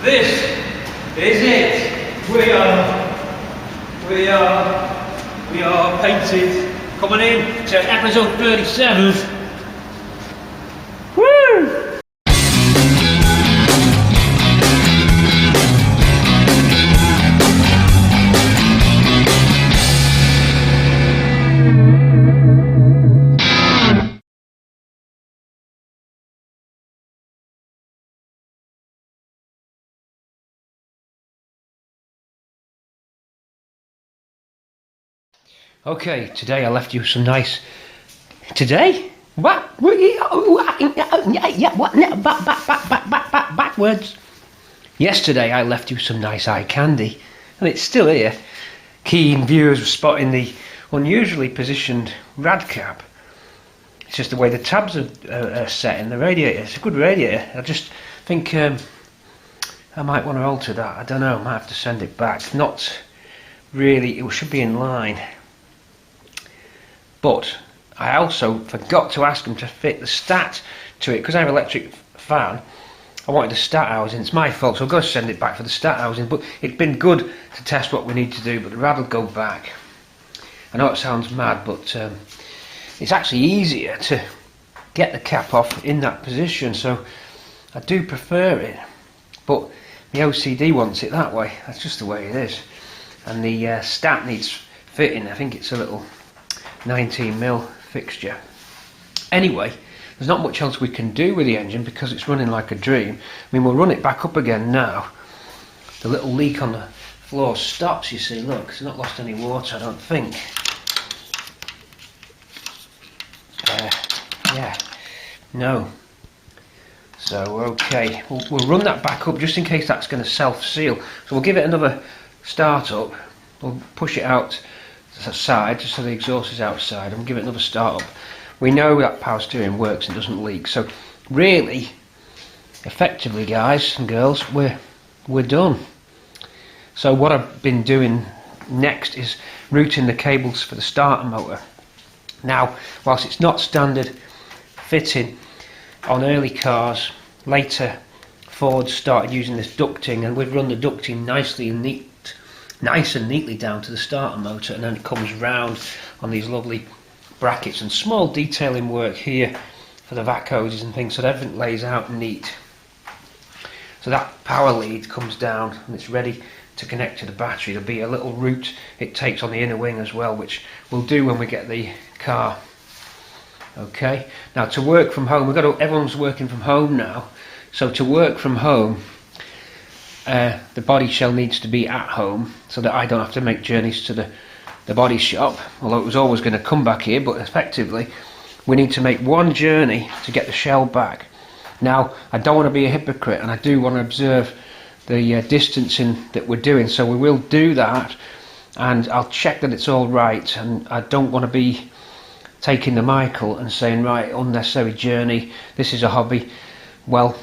This is it. We are painted. Coming in to episode 37. Woo! Okay, today I left you some nice. Today? What? Yeah, what? Backwards. Yesterday I left you some nice eye candy, and it's still here. Keen viewers were spotting the unusually positioned rad cap. It's just the way the tabs are set in the radiator. It's a good radiator. I just think I might want to alter that. I don't know. I might have to send it back. Not really. It should be in line. But I also forgot to ask them to fit the stat to it because I have an electric fan. I wanted the stat housing. It's my fault, so I've got to send it back for the stat housing. But it's been good to test what we need to do, but the rad will go back. I know it sounds mad, but it's actually easier to get the cap off in that position, so I do prefer it. But the OCD wants it that way. That's just the way it is. And the stat needs fitting. I think it's a little 19mm fixture. Anyway, there's not much else we can do with the engine because it's running like a dream. I mean, we'll run it back up again now. The little leak on the floor stops, you see. Look, it's not lost any water, I don't think. Yeah, no. So, okay, we'll run that back up just in case that's going to self-seal. So we'll give it another start up. We'll push it out side just so the exhaust is outside and give it another start up. We know that power steering works and doesn't leak, so really effectively, guys and girls, we're done. So what I've been doing next is routing the cables for the starter motor. Now, whilst it's not standard fitting on early cars, later Ford started using this ducting, and we've run the ducting nice and neatly down to the starter motor, and then it comes round on these lovely brackets and small detailing work here for the vac hoses and things, so that everything lays out neat. So that power lead comes down and it's ready to connect to the battery. There'll be a little route it takes on the inner wing as well, which we'll do when we get the car. Okay, now to work from home, everyone's working from home now, so to work from home the body shell needs to be at home so that I don't have to make journeys to the body shop, although it was always going to come back here, but effectively we need to make one journey to get the shell back. Now, I don't want to be a hypocrite, and I do want to observe the distancing that we're doing, so we will do that, and I'll check that it's all right, and I don't want to be taking the Michael and saying, right, unnecessary journey, this is a hobby. Well,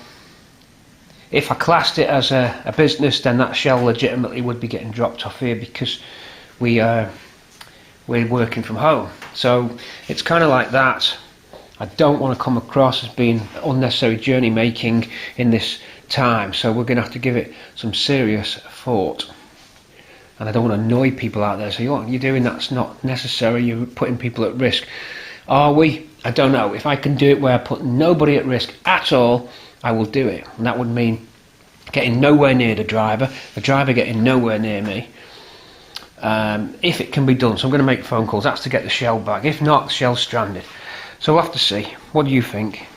if I classed it as a business, then that shell legitimately would be getting dropped off here because we're working from home. So it's kind of like that. I don't want to come across as being unnecessary journey making in this time, so we're going to have to give it some serious thought. And I don't want to annoy people out there, so what you're doing, that's not necessary, you're putting people at risk. Are we? I don't know. If I can do it where I put nobody at risk at all, I will do it, and that would mean getting nowhere near the driver getting nowhere near me, if it can be done. So I'm going to make phone calls. That's to get the shell back. If not, the shell's stranded. So we'll have to see. What do you think?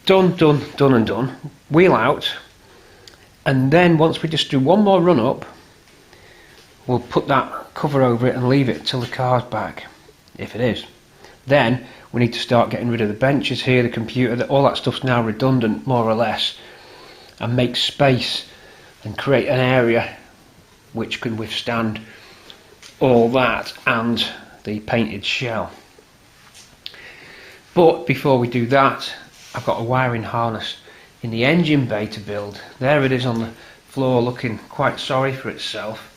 Done and done. Wheel out, and then once we just do one more run up, we'll put that cover over it and leave it till the car's back, if it is. Then we need to start getting rid of the benches here, the computer, all that stuff's now redundant, more or less, and make space and create an area which can withstand all that and the painted shell. But before we do that, I've got a wiring harness in the engine bay to build. There it is on the floor, looking quite sorry for itself.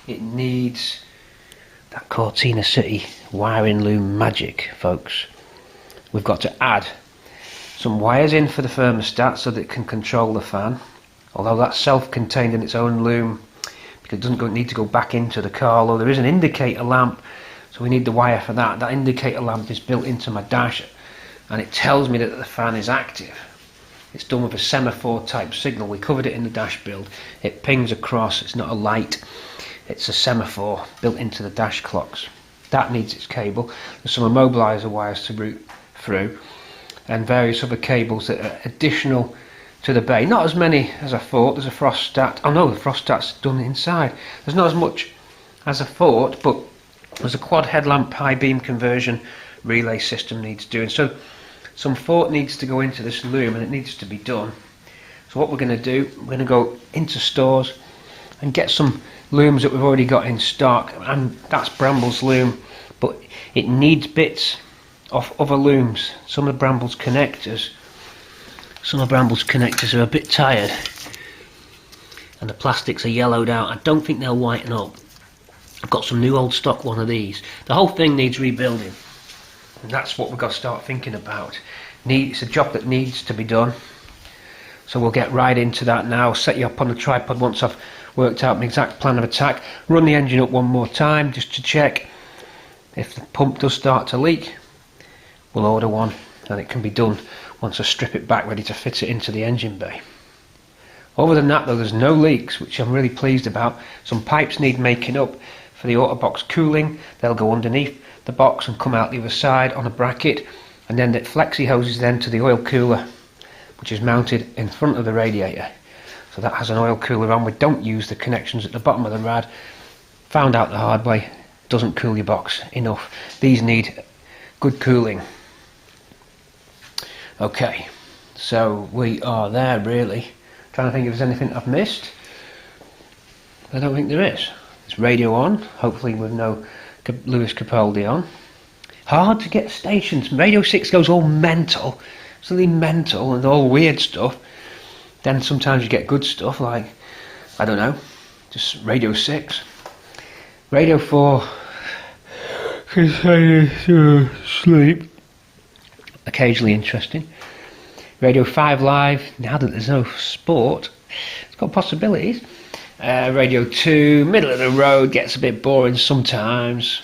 It needs that Cortina City wiring loom magic, folks. We've got to add some wires in for the thermostat so that it can control the fan, although that's self-contained in its own loom because it doesn't need to go back into the car. Although there is an indicator lamp, so we need the wire for that. That indicator lamp is built into my dash and it tells me that the fan is active. It's done with a semaphore type signal. We covered it in the dash build. It pings across. It's not a light, it's a semaphore built into the dash clocks. That needs its cable. There's some immobiliser wires to route through and various other cables that are additional to the bay. Not as many as I thought. There's a thermostat. Oh no, the thermostat's done inside. There's not as much as I thought, but there's a quad headlamp high beam conversion relay system needs doing. So some thought needs to go into this loom and it needs to be done. So what we're going to do, we're going to go into stores and get some looms that we've already got in stock, and that's Bramble's loom, but it needs bits of other looms. Some of Bramble's connectors are a bit tired and the plastics are yellowed out. I don't think they'll whiten up. I've got some new old stock one of these. The whole thing needs rebuilding, and that's what we've got to start thinking about. It's a job that needs to be done, so we'll get right into that now. Set you up on the tripod once I've worked out my exact plan of attack. Run the engine up one more time just to check. If the pump does start to leak, we'll order one and it can be done once I strip it back ready to fit it into the engine bay. Other than that though, there's no leaks, which I'm really pleased about. Some pipes need making up for the auto box cooling. They'll go underneath the box and come out the other side on a bracket, and then the flexi hoses then to the oil cooler, which is mounted in front of the radiator. So that has an oil cooler on. We don't use the connections at the bottom of the rad. Found out the hard way, doesn't cool your box enough. These need good cooling. Okay, so we are there really. Trying to think if there's anything I've missed. I don't think there is. It's radio on, hopefully with no Lewis Capaldi on. Hard to get stations. Radio 6 goes all mental, something mental and all weird stuff. Then sometimes you get good stuff like, I don't know, just Radio 6. Radio 4 can send you to sleep. Occasionally interesting. Radio 5 live, now that there's no sport, it's got possibilities. Radio 2, middle of the road, gets a bit boring sometimes,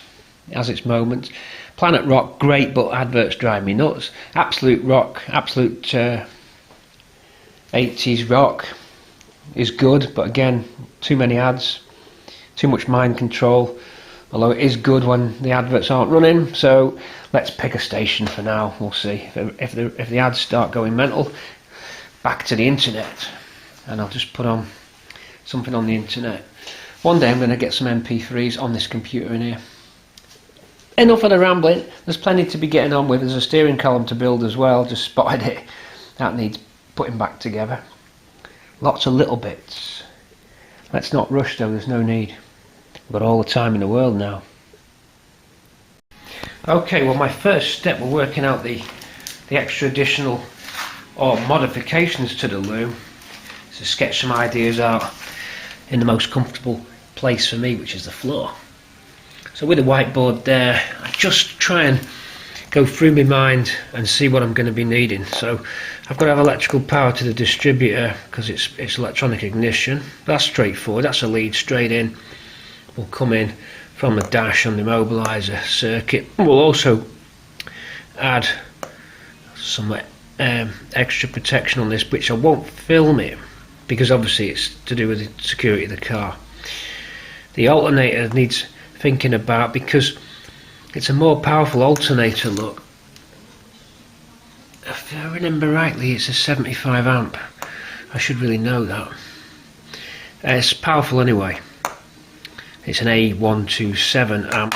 has its moments. Planet Rock, great, but adverts drive me nuts. Absolute Rock, absolute 80s rock is good, but again, too many ads, too much mind control, although it is good when the adverts aren't running. So let's pick a station for now. We'll see if the ads start going mental. Back to the internet, and I'll just put on something on the internet. One day I'm going to get some MP3s on this computer in here. Enough of the rambling. There's plenty to be getting on with. There's a steering column to build as well. Just spotted it. That needs putting back together. Lots of little bits. Let's not rush though, there's no need. We've got all the time in the world now. Okay, well my first step, we're working out the extra additional or modifications to the loom. To sketch some ideas out in the most comfortable place for me, which is the floor. So with the whiteboard there, I just try and go through my mind and see what I'm going to be needing. So I've got to have electrical power to the distributor because it's electronic ignition. That's straightforward. That's a lead straight in. Will come in from the dash on the immobiliser circuit. We'll also add some extra protection on this, which I won't film it because obviously it's to do with the security of the car. The alternator needs thinking about because it's a more powerful alternator. Look, if I remember rightly, it's a 75 amp. I should really know that. It's powerful anyway. It's an A127 amp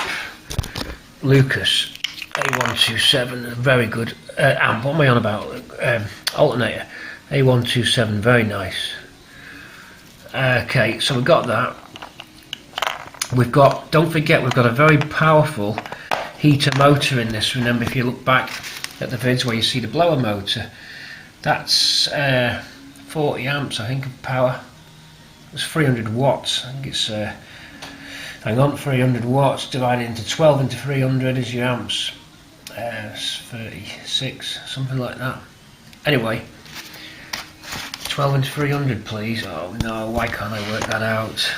Lucas A127, a very good amp. What am I on about? Alternator A127, very nice. Okay, so we've got that. We've got, don't forget, we've got a very powerful heater motor in this. Remember, if you look back at the vids where you see the blower motor, that's 40 amps I think of power. It's 300 watts. I think it's hang on, 300 watts divided into 12 into 300 is your amps. It's 36, something like that. Anyway, 12 into 300 please. Oh no, why can't I work that out?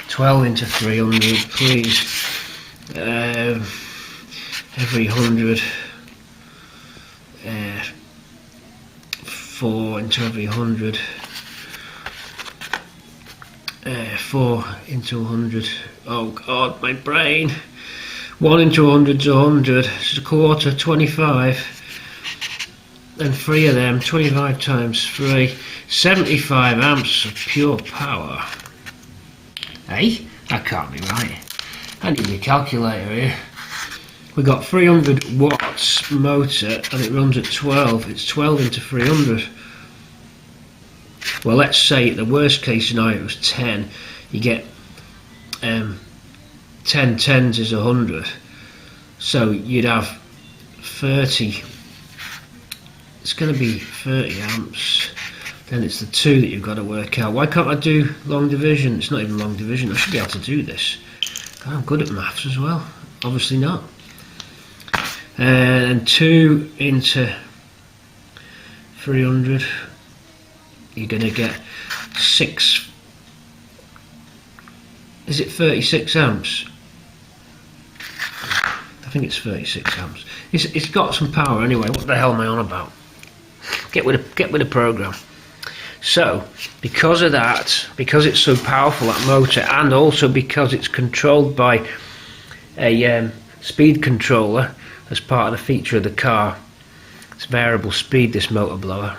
12 into 300 please. Every 100. 4 into every 100. 4 into 100. Oh god, my brain. 1 into 100 is 100. It's a quarter, 25. And 3 of them, 25 times 3, 75 amps of pure power. Hey, that can't be right. I need a calculator here. We got 300 watts motor and it runs at 12. It's 12 into 300. Well, let's say the worst case scenario was 10. You get 10 tens is 100. So you'd have 30. It's going to be 30 amps. Then it's the 2 that you've got to work out. Why can't I do long division? It's not even long division. I should be able to do this. God, I'm good at maths as well. Obviously not. And 2 into 300. You're going to get 6. Is it 36 amps? I think it's 36 amps. It's got some power anyway. What the hell am I on about? Get with the program. So, because of that, because it's so powerful, that motor, and also because it's controlled by a speed controller as part of the feature of the car, it's variable speed, this motor blower.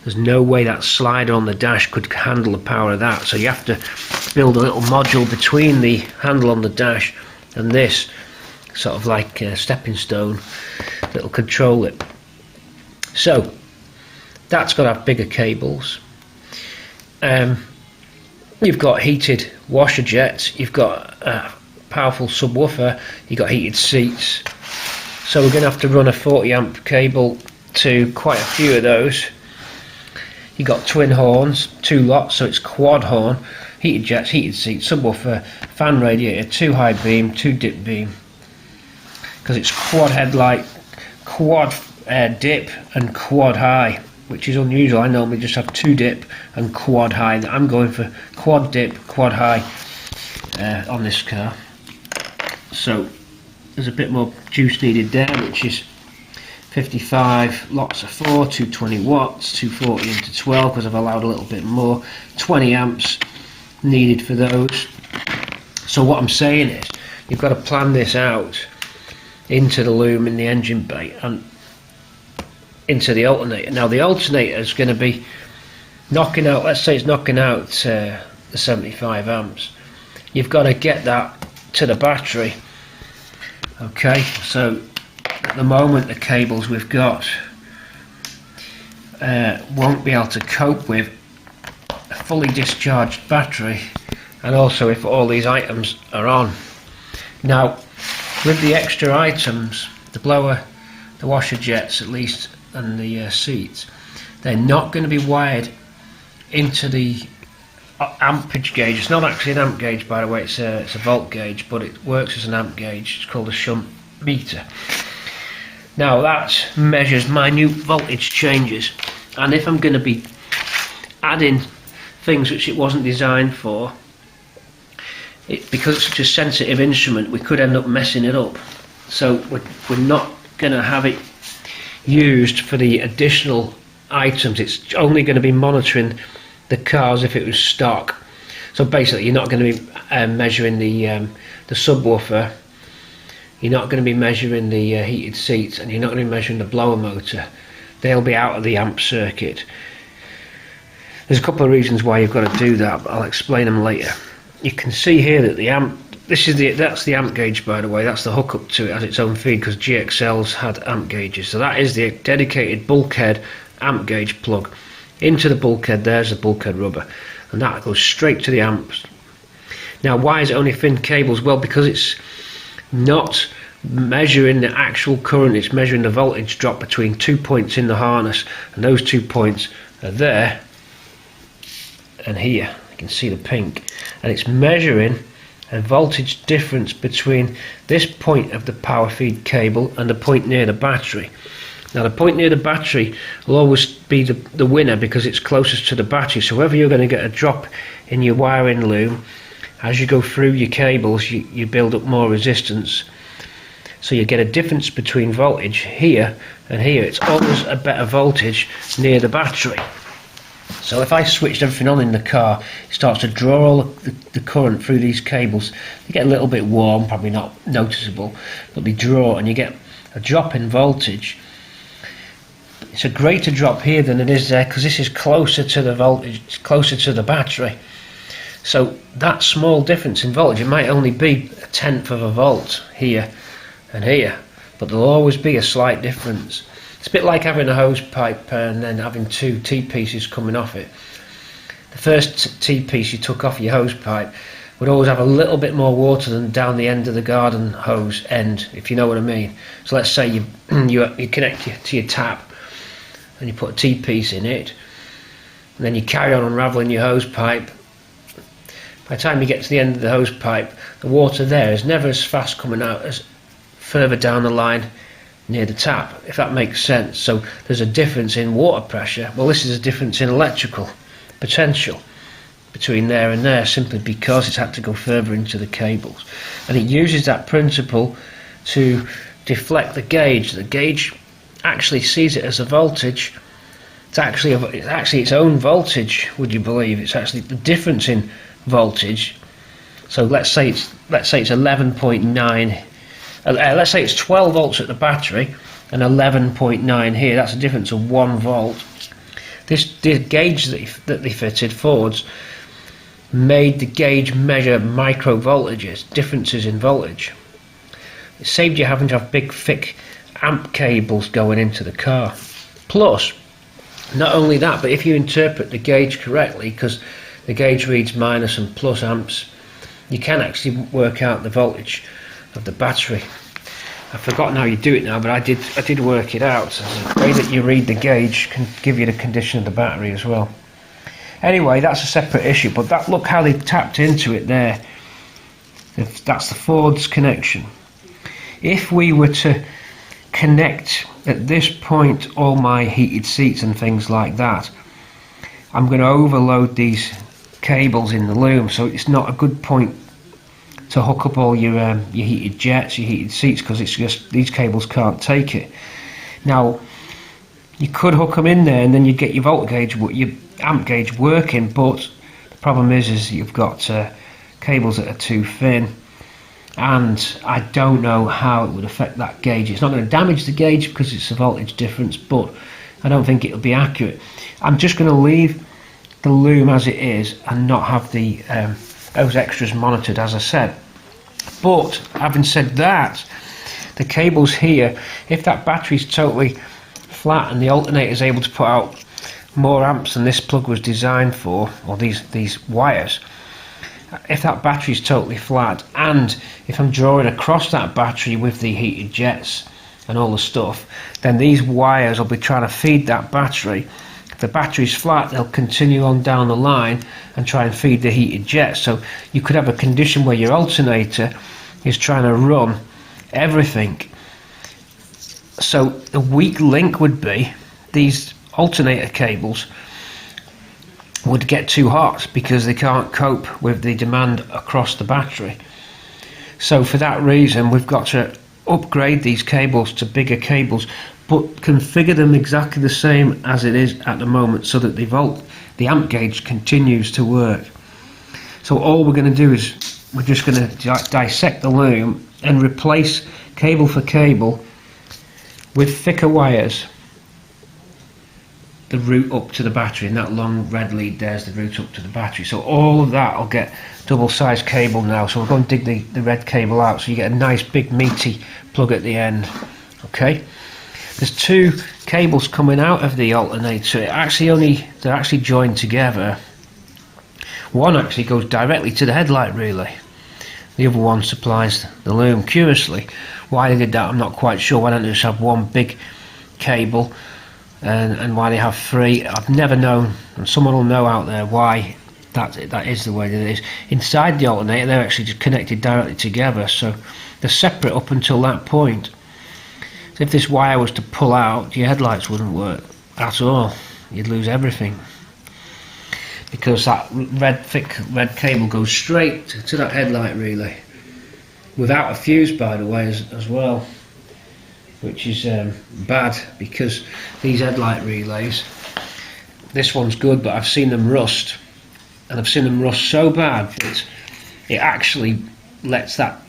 There's no way that slider on the dash could handle the power of that, so you have to build a little module between the handle on the dash and this, sort of like a stepping stone that'll control it. So that's got to have bigger cables. You've got heated washer jets, you've got a powerful subwoofer, you've got heated seats. So we're going to have to run a 40 amp cable to quite a few of those. You've got twin horns, 2 lots, so it's quad horn, heated jets, heated seats, subwoofer, fan radiator, 2 high beam, 2 dip beam. Because it's quad headlight, quad dip and quad high, which is unusual. I normally just have 2 dip and quad high. I'm going for quad dip, quad high on this car. So there's a bit more juice needed there, which is 55 lots of 4, 220 watts, 240 into 12 because I've allowed a little bit more, 20 amps needed for those. So what I'm saying is you've got to plan this out into the loom in the engine bay and into the alternator. Now the alternator is going to be knocking out, let's say it's knocking out the 75 amps. You've got to get that to the battery. Okay, so at the moment the cables we've got won't be able to cope with a fully discharged battery, and also if all these items are on. Now with the extra items, the blower, the washer jets at least, and the seats, they're not going to be wired into the ampage gauge. It's not actually an amp gauge, by the way, it's a volt gauge, but it works as an amp gauge. It's called a shunt meter. Now that measures minute voltage changes, and if I'm going to be adding things which it wasn't designed for, because it's such a sensitive instrument, we could end up messing it up. So we're not going to have it used for the additional items. It's only going to be monitoring the car as if it was stock. So basically you're not going to be measuring the subwoofer, you're not going to be measuring the heated seats, and you're not going to be measuring the blower motor. They'll be out of the amp circuit. There's a couple of reasons why you've got to do that, but I'll explain them later. You can see here that the amp, that's the amp gauge, by the way. That's the hookup to it, has its own feed, because GXL's had amp gauges. So that is the dedicated bulkhead amp gauge plug. Into the bulkhead, there's the bulkhead rubber, and that goes straight to the amps. Now why is it only thin cables? Well, because it's not measuring the actual current, it's measuring the voltage drop between 2 points in the harness, and those 2 points are there and here. You can see the pink, and it's measuring a voltage difference between this point of the power feed cable and the point near the battery. Now the point near the battery will always be the winner because it's closest to the battery, so whether you're going to get a drop in your wiring loom, as you go through your cables you build up more resistance, so you get a difference between voltage here and here. It's always a better voltage near the battery. So if I switched everything on in the car, it starts to draw all the current through these cables. They get a little bit warm, probably not noticeable, but they draw and you get a drop in voltage. It's a greater drop here than it is there because this is closer to the voltage, it's closer to the battery. So that small difference in voltage, it might only be 1/10 of a volt here and here, but there'll always be a slight difference. It's a bit like having a hose pipe and then having two T-pieces coming off it. The first T-piece you took off your hose pipe would always have a little bit more water than down the end of the garden hose end, if you know what I mean. So let's say you connect to your tap and you put a T-piece in it, and then you carry on unravelling your hose pipe. By the time you get to the end of the hose pipe, the water there is never as fast coming out as further down the line near the tap, if that makes sense. So there's a difference in water pressure. Well, this is a difference in electrical potential between there and there, simply because it's had to go further into the cables. And it uses that principle to deflect the gauge. The gauge actually sees it as a voltage. It's actually its own voltage, would you believe? It's actually the difference in voltage. So let's say it's 11.9. Let's say it's 12 volts at the battery and 11.9 here. That's a difference of 1 volt. The gauge that they fitted forwards made the gauge measure micro voltages, differences in voltage. It saved you having to have big thick amp cables going into the car. Plus, not only that, but if you interpret the gauge correctly, because the gauge reads minus and plus amps, you can actually work out the voltage of the battery. I've forgotten how you do it now, but I did work it out. So the way that you read the gauge can give you the condition of the battery as well. Anyway, that's a separate issue, but look how they tapped into it there. That's the Ford's connection. If we were to connect at this point all my heated seats and things like that, I'm going to overload these cables in the loom, so it's not a good point to hook up all your heated jets, your heated seats, because it's just these cables can't take it. Now you could hook them in there and then you'd get your voltage gauge, your amp gauge working, but the problem is you've got cables that are too thin, and I don't know how it would affect that gauge. It's not going to damage the gauge because it's a voltage difference, but I don't think it'll be accurate. I'm just going to leave the loom as it is and not have the those extras monitored, as I said. But having said that, the cables here, if that battery's totally flat and the alternator is able to put out more amps than this plug was designed for, or these wires, if that battery's totally flat, and if I'm drawing across that battery with the heated jets and all the stuff, then these wires will be trying to feed that battery. If the battery's flat, they'll continue on down the line and try and feed the heated jets. So you could have a condition where your alternator is trying to run everything. So the weak link would be these alternator cables would get too hot because they can't cope with the demand across the battery. So for that reason, we've got to upgrade these cables to bigger cables, but configure them exactly the same as it is at the moment, so that the amp gauge continues to work. So all we're going to do is we're just going to dissect the loom and replace cable for cable with thicker wires the route up to the battery, and that long red lead there's the route up to the battery. So all of that will get double sized cable now. So we're going to dig the red cable out so you get a nice big meaty plug at the end. Okay, there's two cables coming out of the alternator. They're actually joined together. One actually goes directly to the headlight relay, the other one supplies the loom. Curiously, why they did that I'm not quite sure. Why don't they just have one big cable and why they have three? I've never known, and someone will know out there why that is the way that it is. Inside the alternator, they're actually just connected directly together, so they're separate up until that point. So if this wire was to pull out, your headlights wouldn't work at all. You'd lose everything, because that thick red cable goes straight to that headlight relay, without a fuse, by the way, as well, which is bad, because these headlight relays, this one's good, but I've seen them rust, and I've seen them rust so bad that it actually lets that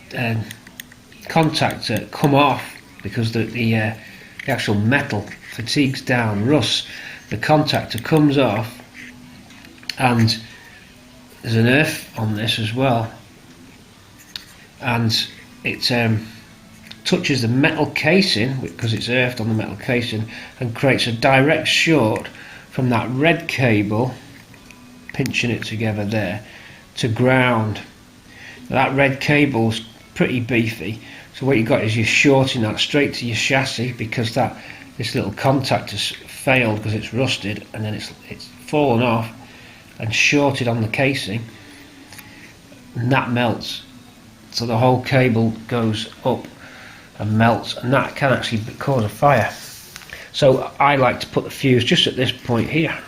contactor come off, because the actual metal fatigues down, rusts, the contactor comes off, and there's an earth on this as well, and it touches the metal casing, because it's earthed on the metal casing, and creates a direct short from that red cable, pinching it together there, to ground. Now, that red cable's pretty beefy, so what you got is you're shorting that straight to your chassis, because this little contactor's failed because it's rusted, and then it's fallen off and shorted on the casing, and that melts, so the whole cable goes up and melts, and that can actually cause a fire. So I like to put the fuse just at this point here,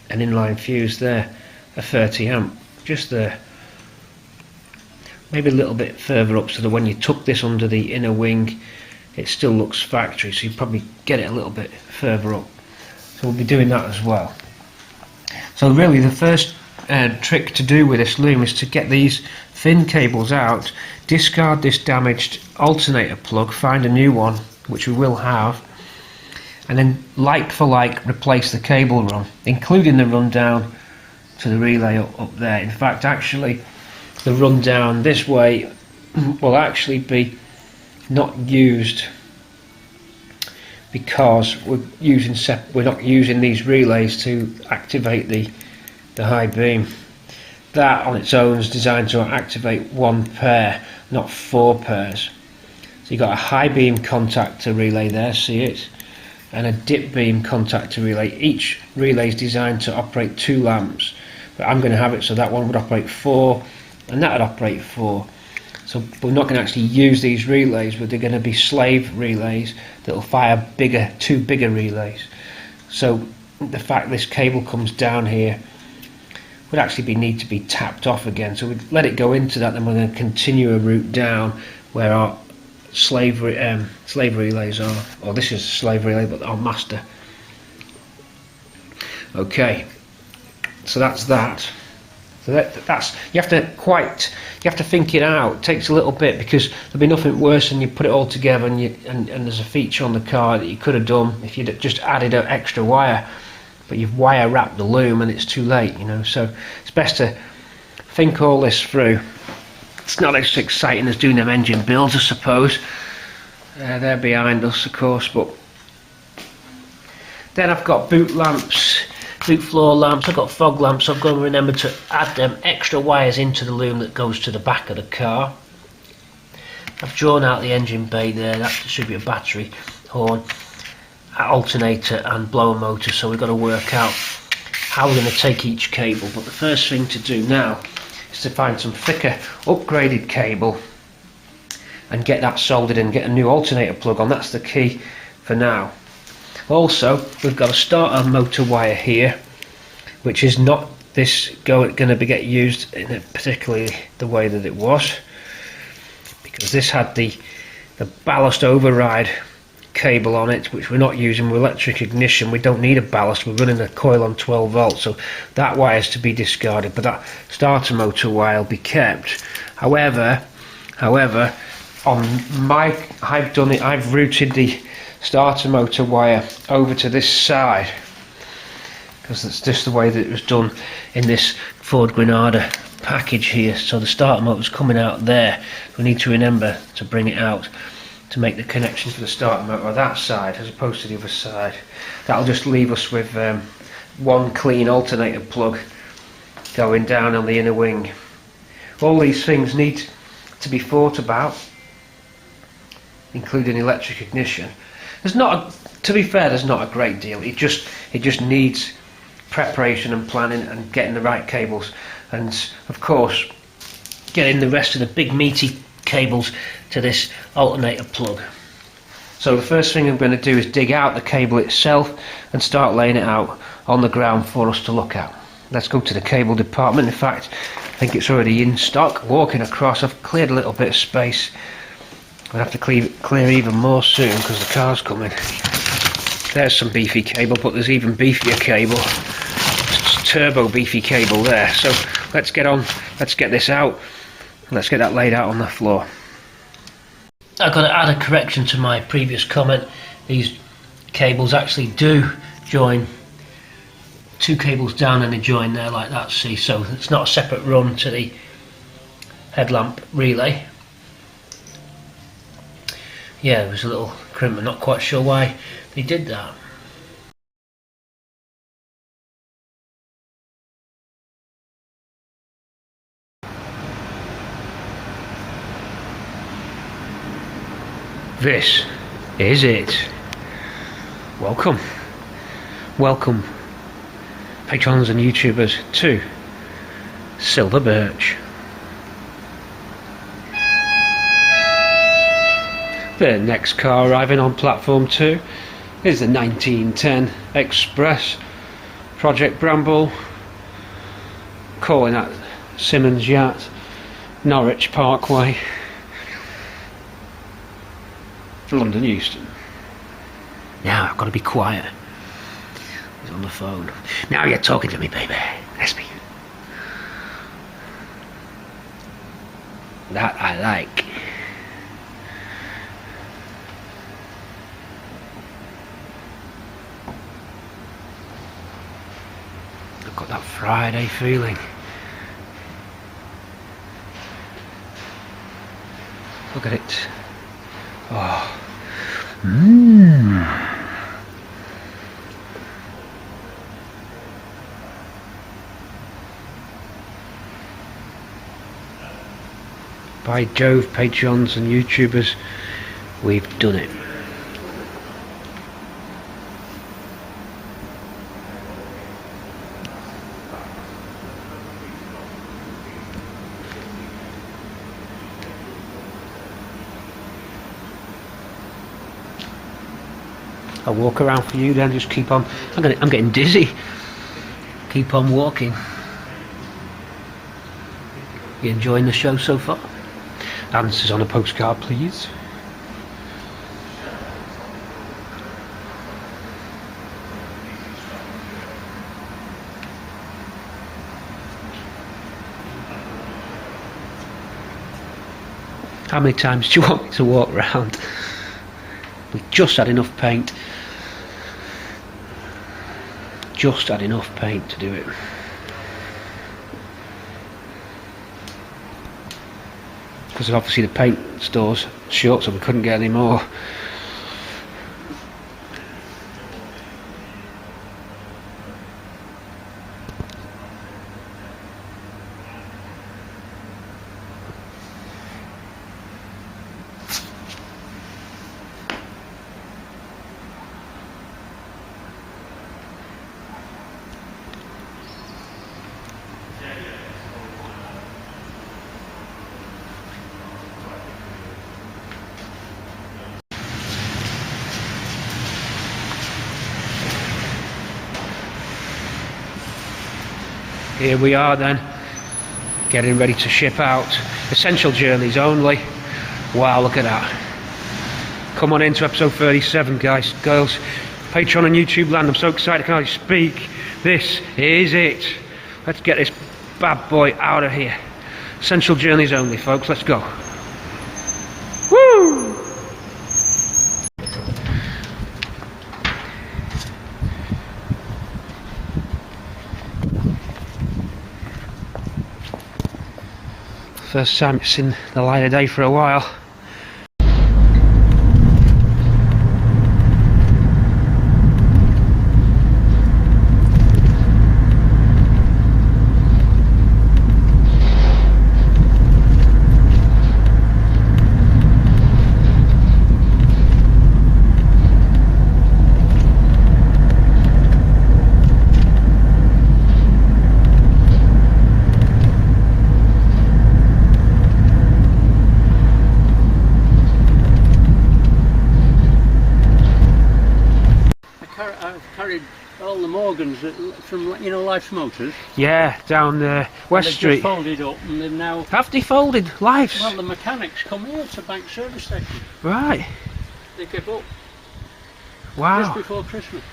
an inline fuse there, a 30 amp, just there, maybe a little bit further up, so that when you tuck this under the inner wing, it still looks factory, so you probably get it a little bit further up. So we'll be doing that as well. So really the first trick to do with this loom is to get these thin cables out, discard this damaged alternator plug, find a new one, which we will have, and then like for like replace the cable run, including the run down to the relay up there. In fact, actually the run down this way will actually be not used, because we're not using these relays to activate the high beam. That on its own is designed to activate one pair, not 4 pairs. So you've got a high beam contactor relay there, see it, and a dip beam contactor relay. Each relay is designed to operate 2 lamps, but I'm going to have it so that one would operate 4 and that would operate 4. So we're not going to actually use these relays, but they're going to be slave relays that will fire 2 bigger relays. So the fact this cable comes down here would actually need to be tapped off again. So we'd let it go into that, then we're going to continue a route down where our slave relays are. Or this is a slave relay, but our master. Okay, so that's that. So that's you have to think it out. It takes a little bit, because there'll be nothing worse than you put it all together and there's a feature on the car that you could have done if you'd just added an extra wire, but you've wire wrapped the loom and it's too late, you know. So it's best to think all this through. It's not as exciting as doing them engine builds, I suppose. They're behind us, of course, but then I've got boot lamps, boot floor lamps, I've got fog lamps. So I've got to remember to add them extra wires into the loom that goes to the back of the car. I've drawn out the engine bay there, that should be a battery, horn, alternator and blower motor, so we've got to work out how we're going to take each cable. But the first thing to do now is to find some thicker upgraded cable and get that soldered in, get a new alternator plug on. That's the key for now. Also, we've got a starter motor wire here, which is not going to get used in particularly the way that it was, because this had the ballast override cable on it, which we're not using with electric ignition. We don't need a ballast, we're running a coil on 12 volts, so that wire is to be discarded, but that starter motor wire will be kept. However, I've routed the starter motor wire over to this side, because that's just the way that it was done in this Ford Granada package here. So the starter motor's coming out there. We need to remember to bring it out to make the connection to the starter motor on that side as opposed to the other side. That'll just leave us with one clean alternator plug going down on the inner wing. All these things need to be thought about, including electric ignition. To be fair, there's not a great deal. It just needs preparation and planning and getting the right cables, and of course getting the rest of the big meaty cables to this alternator plug. So the first thing I'm going to do is dig out the cable itself and start laying it out on the ground for us to look at. Let's go to the cable department. In fact, I think it's already in stock. Walking across, I've cleared a little bit of space. I'll have to clear even more soon because the car's coming. There's some beefy cable, but there's even beefier cable. It's turbo beefy cable there. So let's get on, let's get this out. Let's get that laid out on the floor. I've got to add a correction to my previous comment. These cables actually do join, two cables down and they join there like that, see, so it's not a separate run to the headlamp relay. Yeah, there was a little crimp, I'm not quite sure why they did that. This is it. Welcome, welcome patrons and YouTubers to Silver Birch. The next car arriving on platform 2 is the 1910 Express Project Bramble, calling at Simmons Yacht, Norwich Parkway, London Euston. Now I've got to be quiet. He's on the phone. Now you're talking to me, baby. That's me. That I like. I've got that Friday feeling. Look at it. Oh. By Jove, patrons and YouTubers, we've done it. I'll walk around for you then, just keep on. I'm getting dizzy. Keep on walking. You enjoying the show so far? Answers on a postcard, please. How many times do you want me to walk around? We've just had enough paint. Just had enough paint to do it. Because obviously the paint store's shut, so we couldn't get any more. Here we are then, getting ready to ship out. Essential journeys only. Wow, look at that. Come on into episode 37, guys, girls. Patreon and YouTube land, I'm so excited I can hardly speak. This is it. Let's get this bad boy out of here. Essential journeys only, folks, let's go. Woo! First time it's seen the light of day for a while. from, you know, Life's Motors. Yeah, down West Street. They've folded up and they've now... Have they folded Life's? Well, the mechanics come here to Bank Service Station. Right. They give up. Wow. Just before Christmas.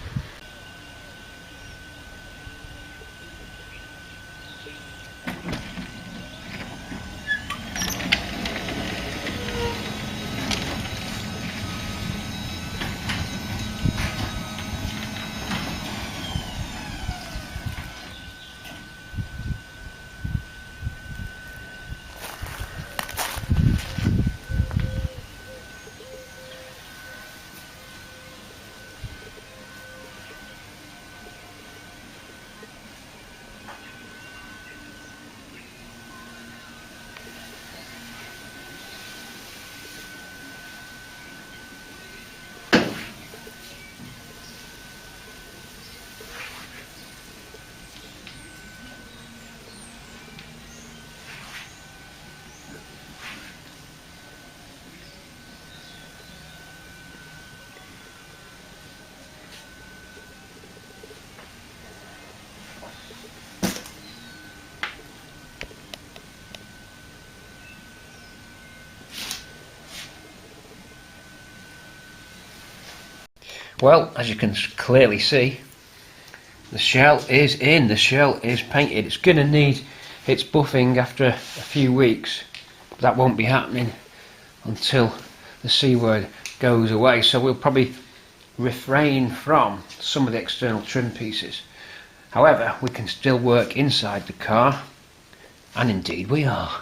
Well, as you can clearly see, the shell is in, the shell is painted. It's going to need its buffing after a few weeks, but that won't be happening until the seaweed goes away, so we'll probably refrain from some of the external trim pieces. However, we can still work inside the car, and indeed we are.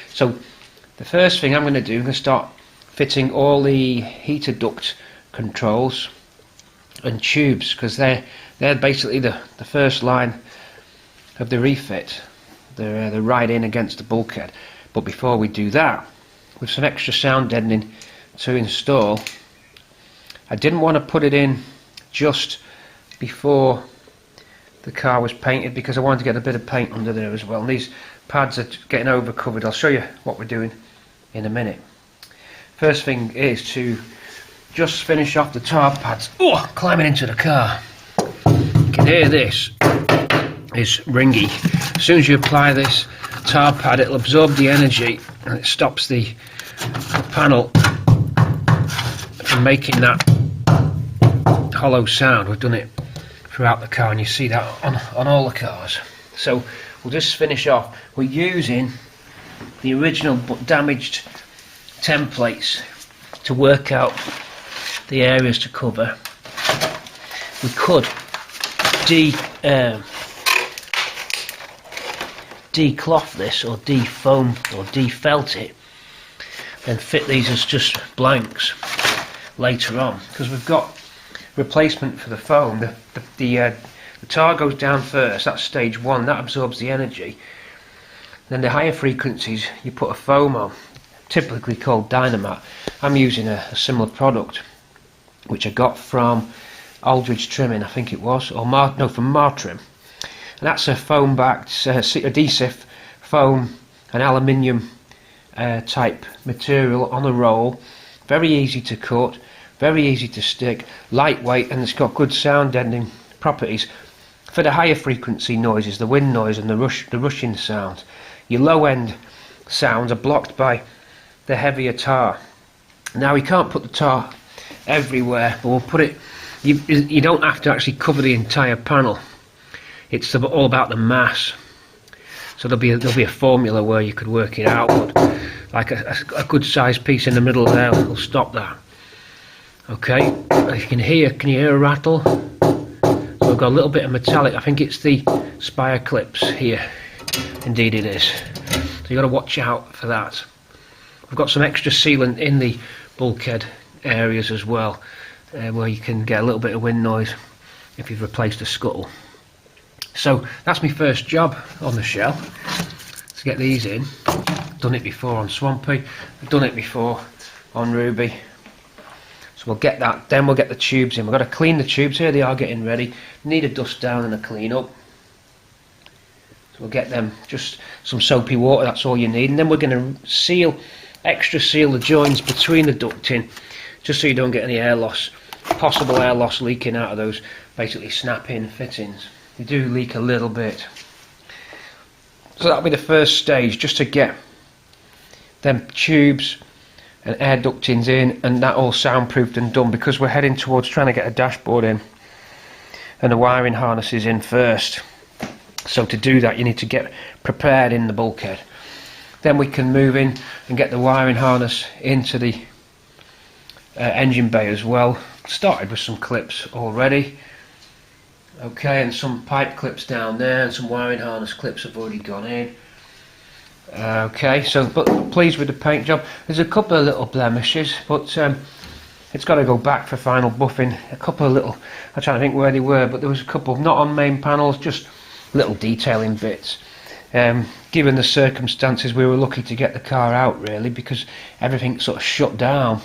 So the first thing I'm going to do, I'm going to start fitting all the heater duct controls and tubes, because they're basically the first line of the refit. They're right in against the bulkhead. But before we do that, with some extra sound deadening to install, I didn't want to put it in just before the car was painted, because I wanted to get a bit of paint under there as well. And these pads are getting over covered. I'll show you what we're doing in a minute. First thing is to just finish off the tar pads. Oh, climbing into the car. You can hear this is ringy. As soon as you apply this tar pad, it'll absorb the energy and it stops the panel from making that hollow sound. We've done it throughout the car, and you see that on all the cars. So we'll just finish off. We're using the original but damaged templates to work out the areas to cover. We could decloth this, or defoam, or defelt it, and fit these as just blanks later on, because we've got replacement for the foam. The tar goes down first, that's stage one, that absorbs the energy. Then the higher frequencies you put a foam on, typically called Dynamat. I'm using a similar product which I got from Aldridge Trimming, I think it was, or from Martrim. And that's a foam backed adhesive foam, an aluminium type material on a roll, very easy to cut, very easy to stick, lightweight, and it's got good sound deadening properties for the higher frequency noises, the wind noise and the rushing sound. Your low end sounds are blocked by the heavier tar. Now, we can't put the tar everywhere, but we'll put it, you don't have to actually cover the entire panel. It's all about the mass. So there'll be a formula where you could work it out, but like a good sized piece in the middle there will stop that. Okay, can you hear a rattle? So we've got a little bit of metallic. I think it's the spire clips here. Indeed it is. So you've got to watch out for that. We've got some extra sealant in the bulkhead areas as well, where you can get a little bit of wind noise if you've replaced the scuttle. So that's my first job on the shell, to get these in. I've done it before on Swampy, I've done it before on Ruby. So we'll get that, then we'll get the tubes in. We've got to clean the tubes. Here they are getting ready. Need a dust down and a clean up. So we'll get them, just some soapy water, that's all you need. And then we're going to extra seal the joins between the ducting, just so you don't get any air loss, possible air loss leaking out of those basically snap-in fittings. they do leak a little bit. So that'll be the first stage, just to get them tubes and air ductings in and that all soundproofed and done, because we're heading towards trying to get a dashboard in and the wiring harnesses in first. So to do that you need to get prepared in the bulkhead. Then we can move in and get the wiring harness into the engine bay as well. Started with some clips already. Okay, and some pipe clips down there and some wiring harness clips have already gone in. Okay, so but pleased with the paint job. There's a couple of little blemishes, but it's got to go back for final buffing. A couple of little, I'm trying to think where they were, but there was a couple, not on main panels, just little detailing bits. Given the circumstances, we were lucky to get the car out really, because everything sort of shut down,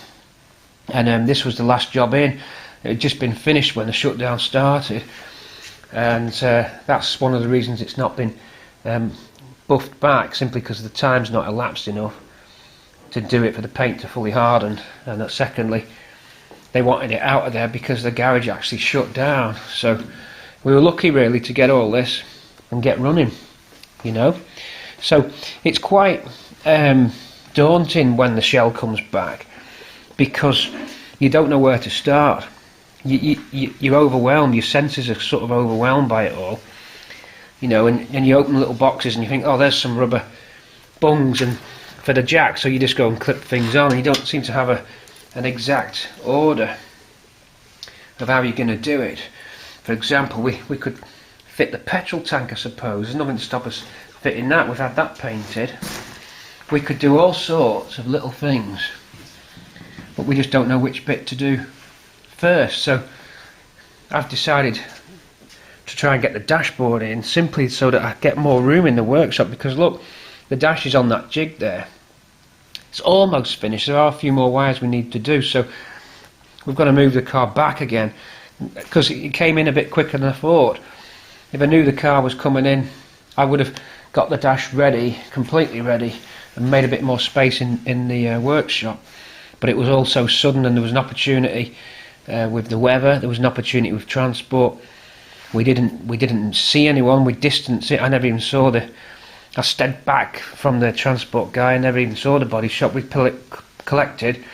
and this was the last job in. It had just been finished when the shutdown started, and that's one of the reasons it's not been buffed back, simply because the time's not elapsed enough to do it for the paint to fully harden. And that secondly, they wanted it out of there because the garage actually shut down. So we were lucky really to get all this and get running, you know. So it's quite daunting when the shell comes back, because you don't know where to start. You're overwhelmed, your senses are sort of overwhelmed by it all, you know, and you open little boxes and you think, oh, there's some rubber bungs and for the jack, so you just go and clip things on, and you don't seem to have an exact order of how you're going to do it. For example, we could fit the petrol tank, I suppose. There's nothing to stop us fitting that. We've had that painted. We could do all sorts of little things, but we just don't know which bit to do first. So I've decided to try and get the dashboard in, simply so that I get more room in the workshop, because look, the dash is on that jig there. It's almost finished. There are a few more wires we need to do, so we've got to move the car back again, because it came in a bit quicker than I thought. If I knew the car was coming in, I would have got the dash ready, completely ready, and made a bit more space in the workshop. But it was all so sudden, and there was an opportunity with the weather, there was an opportunity with transport. We didn't see anyone, we distanced it. I never even saw I stepped back from the transport guy, I never even saw the body shop. We collected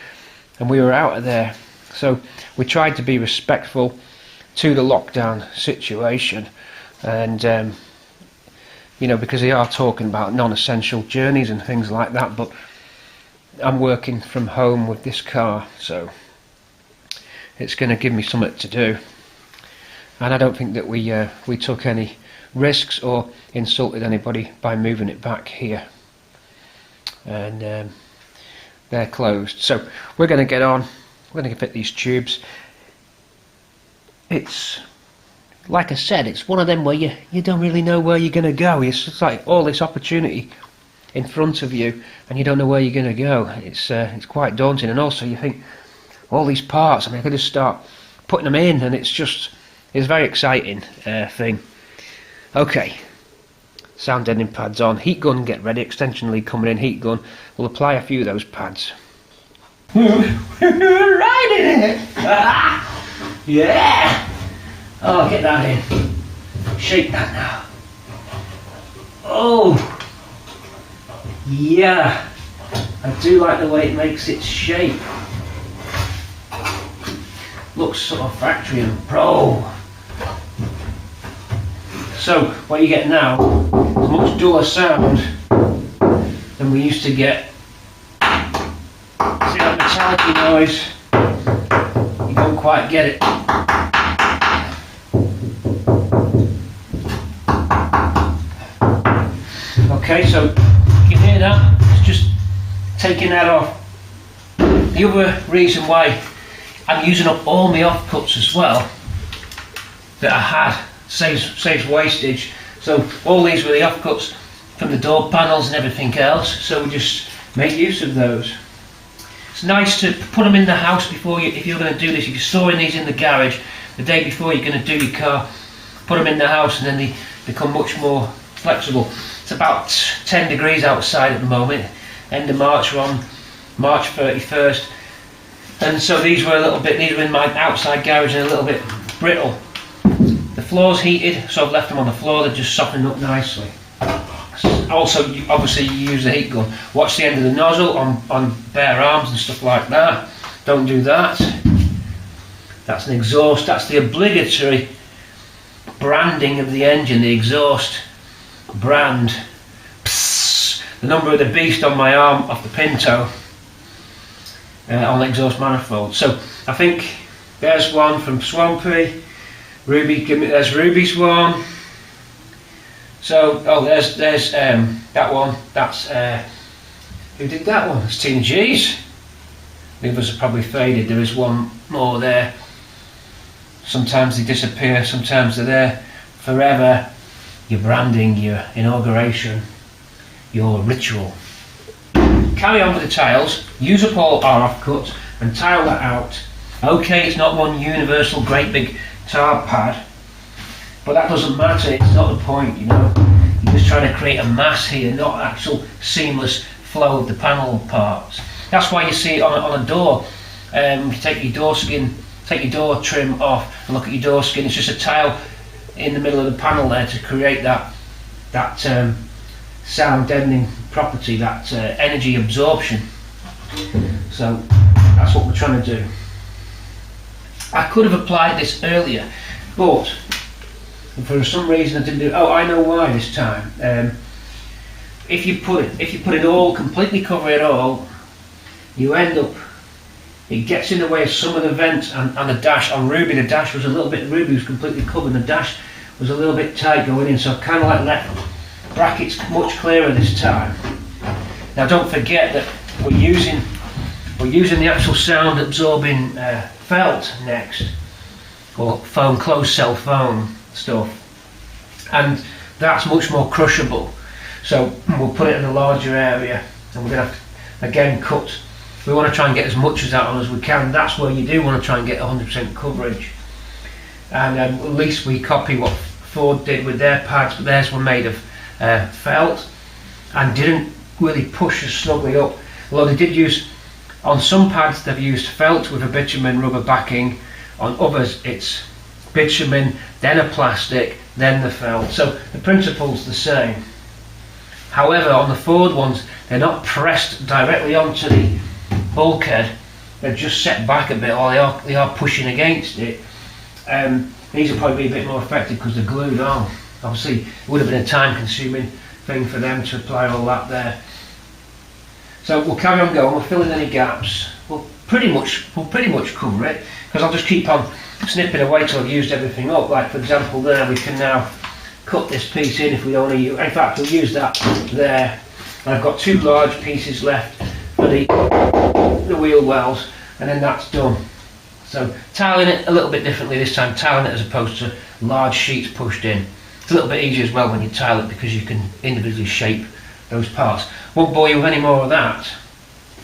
and we were out of there. So we tried to be respectful to the lockdown situation, and you know, because they are talking about non-essential journeys and things like that, but I'm working from home with this car, so it's going to give me something to do. And I don't think that we took any risks or insulted anybody by moving it back here. And they're closed, so we're going to get on. We're going to fit these tubes. It's, like I said, it's one of them where you don't really know where you're going to go. It's just like all this opportunity in front of you, and you don't know where you're going to go. It's quite daunting, and also you think, all these parts, I mean, I could just start putting them in, and it's a very exciting thing. Okay, sound deadening pads on, heat gun get ready, extension lead coming in, heat gun. We'll apply a few of those pads. Right in it! Yeah! Oh, get that in. Shake that now. Oh! Yeah! I do like the way it makes its shape. Looks sort of factory and pro. So what you get now is a much duller sound than we used to get. See that metallic noise? You don't quite get it. Okay, so you can hear that? It's just taking that off. The other reason why I'm using up all my offcuts as well that I had saves wastage. So all these were the offcuts from the door panels and everything else, so we just make use of those. It's nice to put them in the house before you, if you're going to do this. If you're storing these in the garage the day before you're going to do your car, put them in the house, and then they become much more flexible. It's about 10 degrees outside at the moment, end of March. We're on March 31st. And so these were in my outside garage and a little bit brittle. The floor's heated, so I've left them on the floor, they're just softening up nicely. Also, obviously you use the heat gun. Watch the end of the nozzle on bare arms and stuff like that. Don't do that. That's an exhaust, that's the obligatory branding of the engine, the exhaust brand. Psst, the number of the beast on my arm off the Pinto on the exhaust manifold. So I think there's one from Swampy. Ruby, there's Ruby's one. So, oh, there's that one. That's who did that one? It's Tina G's. The others are probably faded. There is one more there. Sometimes they disappear. Sometimes they're there forever. Your branding, your inauguration, your ritual. Carry on with the tiles. Use up all our offcuts and tile that out. Okay, it's not one universal great big tar pad. But that doesn't matter, it's not the point, you know. You're just trying to create a mass here, not actual seamless flow of the panel parts. That's why you see it on a door. You take your door skin, take your door trim off and look at your door skin. It's just a tile in the middle of the panel there to create that sound deadening property, that energy absorption. So that's what we're trying to do. I could have applied this earlier, but for some reason I didn't do it. Oh, I know why this time. If you put it all, completely cover it all, you end up, it gets in the way of some of the vents and the dash. On Ruby, the dash was a little bit, Ruby was completely covered, the dash was a little bit tight going in, so I've kind of like left brackets much clearer this time. Now don't forget that we're using the actual sound absorbing felt next, or foam, closed cell foam stuff, and that's much more crushable, so we'll put it in a larger area and we're going to have to again cut. We want to try and get as much as that on as we can. That's where you do want to try and get 100% coverage, and at least we copy what Ford did with their pads, but theirs were made of felt and didn't really push as snugly up, although they did use, on some pads they've used felt with a bitumen rubber backing, on others it's bitumen, then a plastic, then the felt. So the principle's the same. However, on the Ford ones, they're not pressed directly onto the bulkhead, they're just set back a bit, or they are pushing against it. These will probably be a bit more effective because they're glued on. Obviously, it would have been a time-consuming thing for them to apply all that there. So we'll carry on going. We'll fill in any gaps. We'll pretty much cover it, because I'll just keep on snipping away till I've used everything up. Like for example, there we can now cut this piece in if we don't want to use. In fact, we'll use that there. And I've got two large pieces left for the wheel wells, and then that's done. So tiling it a little bit differently this time, tiling it as opposed to large sheets pushed in. It's a little bit easier as well when you tile it, because you can individually shape those parts. Won't bore you with any more of that,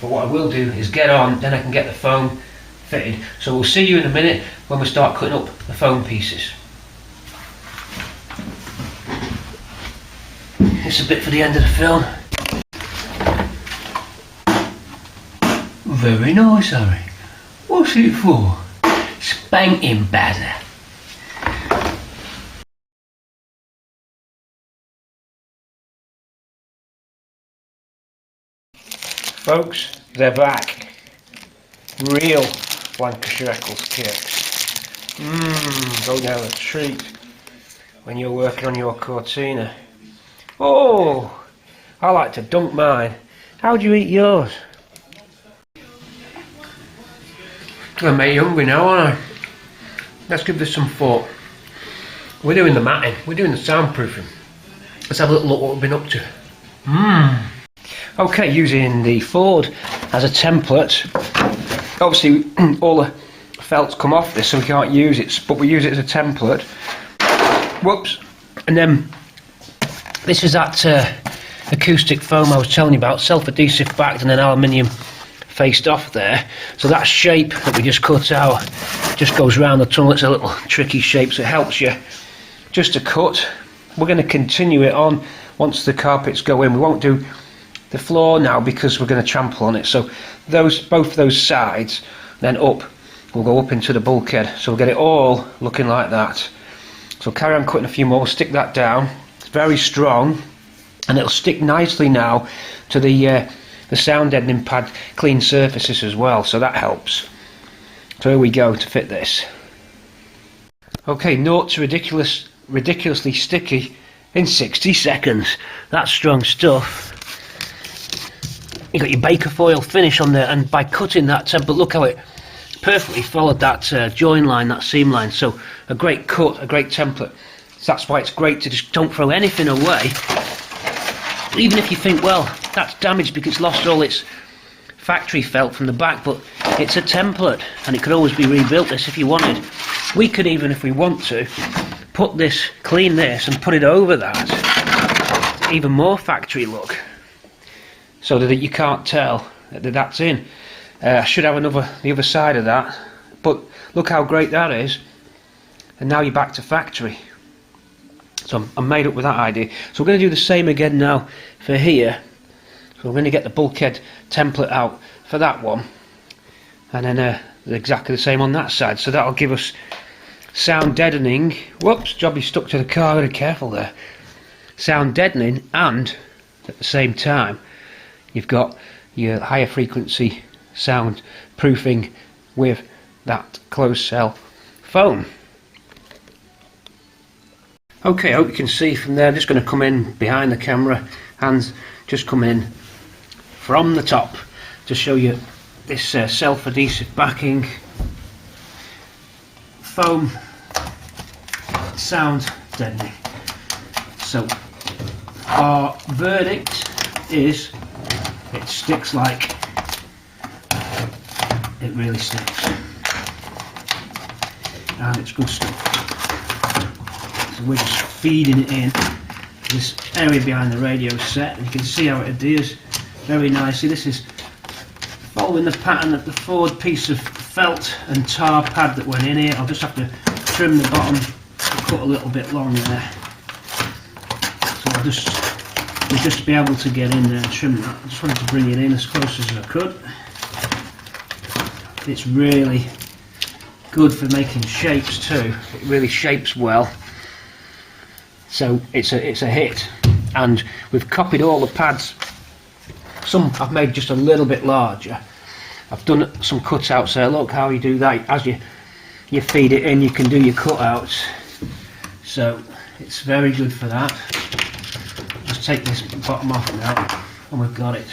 but what I will do is get on, then I can get the foam fitted. So we'll see you in a minute when we start cutting up the foam pieces. It's a bit for the end of the film. Very nice, Harry. What's it for? Spanking batter. Folks, they're back. Real Lancashire Eccles kicks. Go down a treat when you're working on your Cortina. Oh, I like to dunk mine. How do you eat yours? I'm made hungry now, aren't I? Let's give this some thought. We're doing the matting, we're doing the soundproofing. Let's have a little look what we've been up to. Okay, using the Ford as a template. Obviously all the felts come off this, so we can't use it, but we use it as a template. Whoops. And then this is that acoustic foam I was telling you about, self-adhesive backed and then aluminium faced off there. So that shape that we just cut out just goes around the tunnel. It's a little tricky shape, so it helps you just to cut. We're going to continue it on once the carpets go in. We won't do the floor now because we're going to trample on it. So both those sides, then up, we'll go up into the bulkhead. So we'll get it all looking like that. So carry on cutting a few more, stick that down. It's very strong, and it'll stick nicely now to the sound deadening pad clean surfaces as well, so that helps. So here we go to fit this. Okay, naught to ridiculously sticky in 60 seconds. That's strong stuff. You got your baker foil finish on there, and by cutting that template, look how it perfectly followed that join line, that seam line. So a great cut, a great template. So that's why it's great to just don't throw anything away, even if you think, well, that's damaged because it's lost all its factory felt from the back, but it's a template and it could always be rebuilt, this, if you wanted. We could even, if we want to, put this, clean this and put it over that, even more factory look, so that you can't tell that that's in. I should have the other side of that, but look how great that is, and now you're back to factory. So I'm made up with that idea. So we're going to do the same again now for here. So we're going to get the bulkhead template out for that one, and then exactly the same on that side. So that'll give us sound deadening. Whoops, Jobby stuck to the car, very careful there. Sound deadening, and at the same time you've got your higher frequency sound proofing with that closed cell foam. Okay, I hope you can see from there. I'm just going to come in behind the camera, hands just coming in from the top to show you this self-adhesive backing foam sound deadening. So our verdict is it sticks like it really sticks, and it's good stuff. So we're just feeding it in this area behind the radio set, and you can see how it adheres very nicely. This is following the pattern of the forward piece of felt and tar pad that went in here. I'll just have to trim the bottom, cut a little bit long there. So I'll just be able to get in there and trim that. I just wanted to bring it in as close as I could. It's really good for making shapes too. It really shapes well. So it's a hit, and we've copied all the pads. Some I've made just a little bit larger. I've done some cutouts there. Look how you do that. As you feed it in, you can do your cutouts. So it's very good for that. Just take this bottom off now, and we've got it.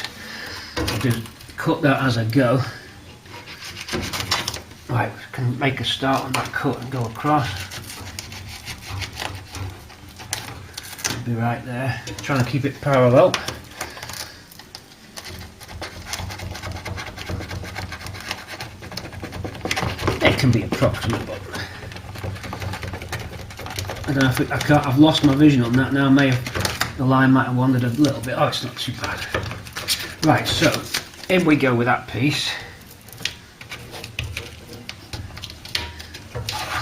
I'll just cut that as I go. Right, we can make a start on that cut and go across. Be right there, trying to keep it parallel. It can be approximate, but I don't know if I've lost my vision on that now. The line might have wandered a little bit. Oh, it's not too bad. Right, so in we go with that piece.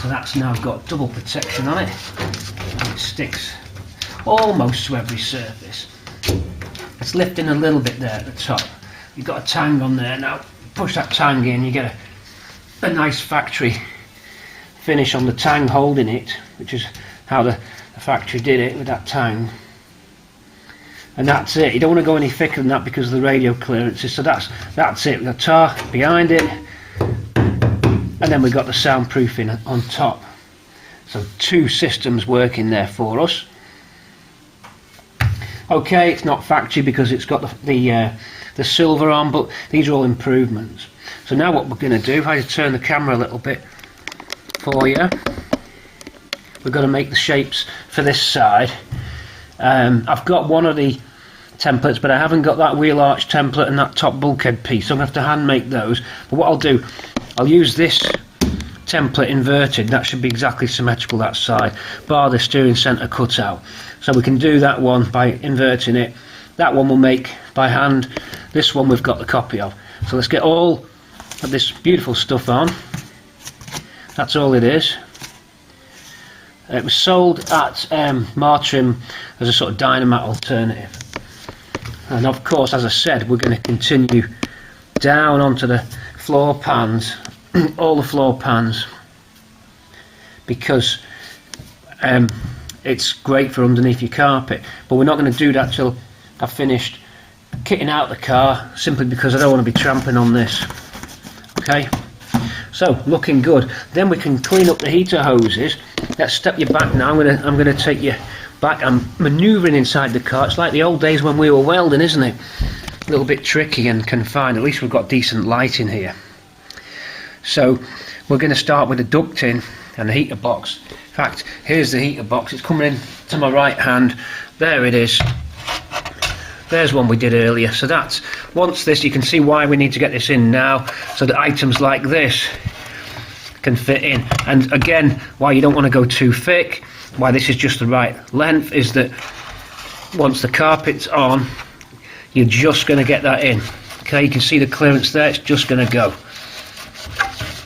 So that's now got double protection on it, and it sticks almost to every surface. It's lifting a little bit there at the top. You've got a tang on there now. Push that tang in, you get a nice factory finish on the tang holding it, which is how the factory did it with that tang. And that's it. You don't want to go any thicker than that because of the radio clearances. So that's it. We've got tar behind it, and then we've got the soundproofing on top. So two systems working there for us. Okay, it's not factory because it's got the silver on, but these are all improvements. So now what we're going to do, if I just turn the camera a little bit for you, we're going to make the shapes for this side. I've got one of the templates, but I haven't got that wheel arch template and that top bulkhead piece, so I'm going to have to hand make those. But what I'll do, I'll use this template inverted. That should be exactly symmetrical that side, bar the steering centre cutout. So we can do that one by inverting it. That one we'll make by hand. This one we've got the copy of. So let's get all of this beautiful stuff on. That's all it is. It was sold at Martrim as a sort of Dynamite alternative. And of course, as I said, we're going to continue down onto the floor pans, all the floor pans, because it's great for underneath your carpet, but we're not going to do that till I've finished kitting out the car, simply because I don't want to be tramping on this. Okay, so looking good. Then we can clean up the heater hoses. Let's step you back now. I'm gonna take you back. I'm manoeuvring inside the car. It's like the old days when we were welding, isn't it? A little bit tricky and confined. At least we've got decent light in here. So we're going to start with the ducting and the heater box. In fact, here's the heater box. It's coming in to my right hand. There it is. There's one we did earlier. So that's, once this, you can see why we need to get this in now, so that items like this can fit in. And again, why you don't want to go too thick, why this is just the right length, is that once the carpet's on, you're just going to get that in. Okay, you can see the clearance there. It's just going to go.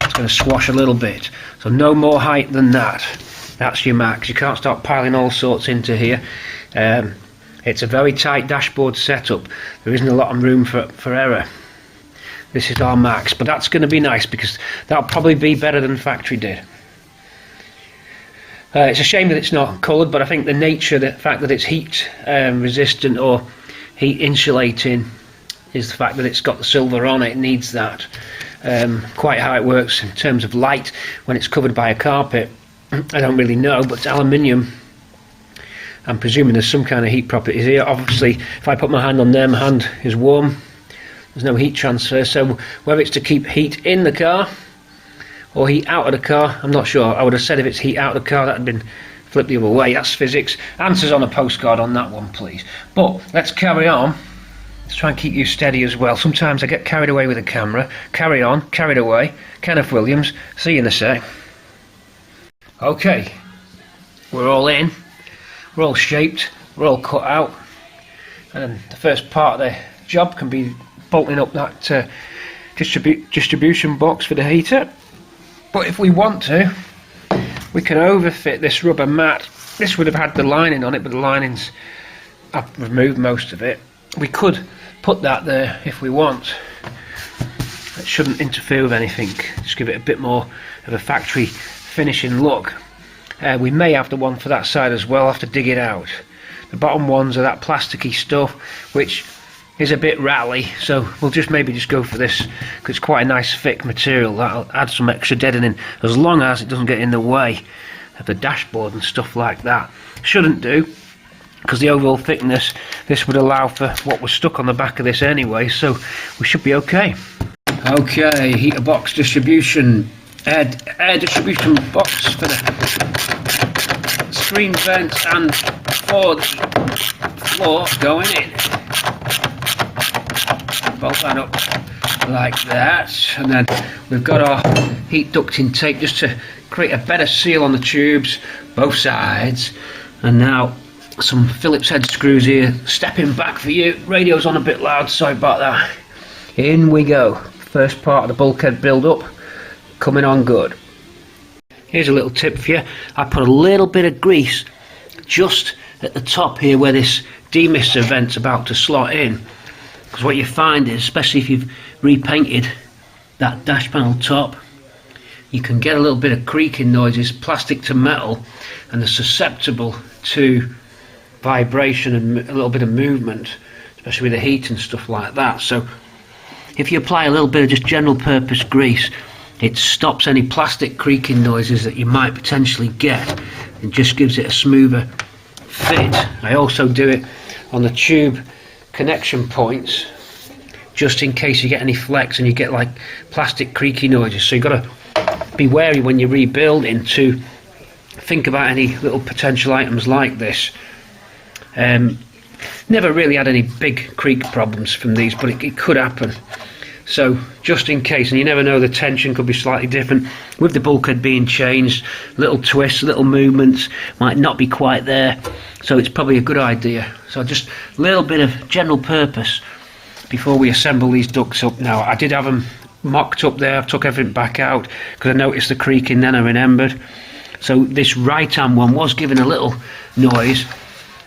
It's going to swash a little bit. So no more height than that. That's your max. You can't start piling all sorts into here. It's a very tight dashboard setup. There isn't a lot of room for error. This is our max, but that's going to be nice because that'll probably be better than factory did. It's a shame that it's not coloured, but I think the nature, the fact that it's heat resistant or heat insulating, is the fact that it's got the silver on it. It needs that. Quite how it works in terms of light when it's covered by a carpet, I don't really know, but it's aluminium. I'm presuming there's some kind of heat properties here. Obviously, if I put my hand on there, my hand is warm. There's no heat transfer, so whether it's to keep heat in the car or heat out of the car, I'm not sure. I would have said if it's heat out of the car, that had been flipped the other way. That's physics. Answers on a postcard on that one, please. But let's carry on. Let's try and keep you steady as well. Sometimes I get carried away with the camera. Carry on, carried away. Kenneth Williams, see you in a sec. Okay, we're all in. We're all shaped, we're all cut out, and the first part of the job can be bolting up that distribution box for the heater. But if we want to, we can overfit this rubber mat. This would have had the lining on it, but the lining's, I've removed most of it. We could put that there if we want. It shouldn't interfere with anything, just give it a bit more of a factory finishing look. We may have the one for that side as well. I'll have to dig it out. The bottom ones are that plasticky stuff, which is a bit rattly, so we'll maybe just go for this, because it's quite a nice thick material. That'll add some extra deadening, as long as it doesn't get in the way of the dashboard and stuff like that. Shouldn't do, because the overall thickness, this would allow for what was stuck on the back of this anyway, so we should be okay. Okay, heater box distribution, air distribution box for the screen vents and for the floor going in. Bolt that up like that, and then we've got our heat ducting tape just to create a better seal on the tubes, both sides. And now some Phillips head screws here, stepping back for you. Radio's on a bit loud, sorry about that. In we go. First part of the bulkhead build up, coming on good. Here's a little tip for you. I put a little bit of grease just at the top here where this demister vent's about to slot in, because what you find is, especially if you've repainted that dash panel top, you can get a little bit of creaking noises. Plastic to metal, and they're susceptible to vibration and a little bit of movement, especially with the heat and stuff like that. So if you apply a little bit of just general purpose grease, it stops any plastic creaking noises that you might potentially get, and just gives it a smoother fit. I also do it on the tube connection points, just in case you get any flex and you get like plastic creaky noises. So you've got to be wary when you're rebuilding to think about any little potential items like this. Never really had any big creak problems from these, but it could happen. So just in case, and you never know, the tension could be slightly different with the bulkhead being changed. Little twists, little movements might not be quite there, so it's probably a good idea. So just a little bit of general purpose before we assemble these ducts up. Now I did have them mocked up there. I've took everything back out because I noticed the creaking, then I remembered. So this right hand one was giving a little noise,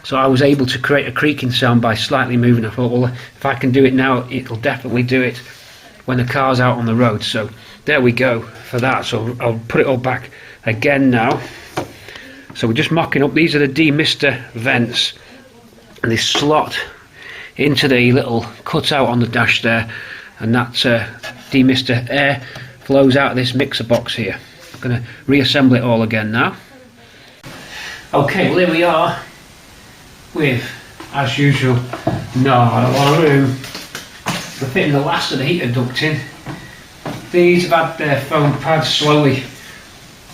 so I was able to create a creaking sound by slightly moving. I thought, well, if I can do it now, it'll definitely do it when the car's out on the road. So there we go for that. So I'll put it all back again now. So we're just mocking up. These are the demister vents, and they slot into the little cutout on the dash there, and that demister air flows out of this mixer box here. I'm going to reassemble it all again now. Okay, well here we are with, as usual, no room. We're fitting the last of the heater ducting. These have had their foam pads slowly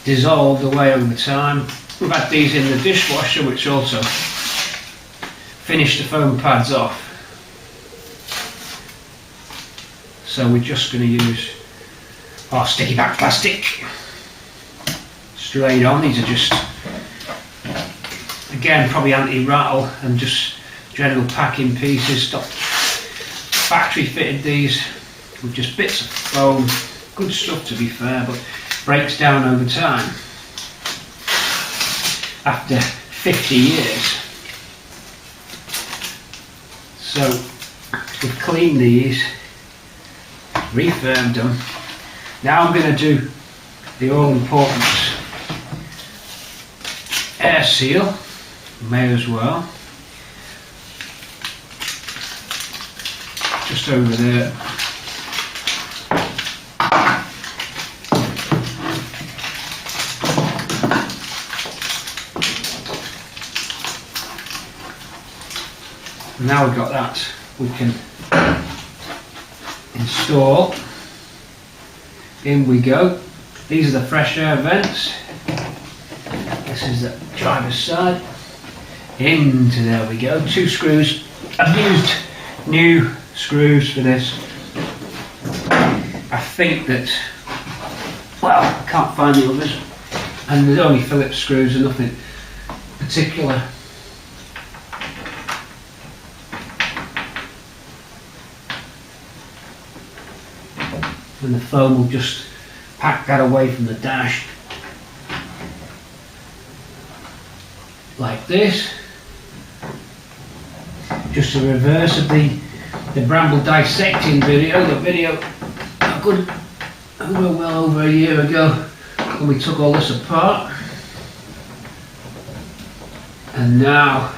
dissolved away over time. We've had these in the dishwasher, which also finished the foam pads off. So we're just going to use our sticky back plastic straight on. These are just, again, probably anti-rattle and just general packing pieces. Factory fitted these with just bits of foam. Good stuff, to be fair, but breaks down over time. After 50 years. So we've cleaned these, refirmed them. Now I'm going to do the all important air seal. May as well. Just over there. Now we've got that, we can install. In we go. These are the fresh air vents. This is the driver's side. Into, there we go, 2 screws. I've used new screws for this. I think that, well, I can't find the others, and there's only Phillips screws and nothing particular. And the foam will just pack that away from the dash like this. Just a reverse of the Bramble dissecting video, the video well over a year ago when we took all this apart. And now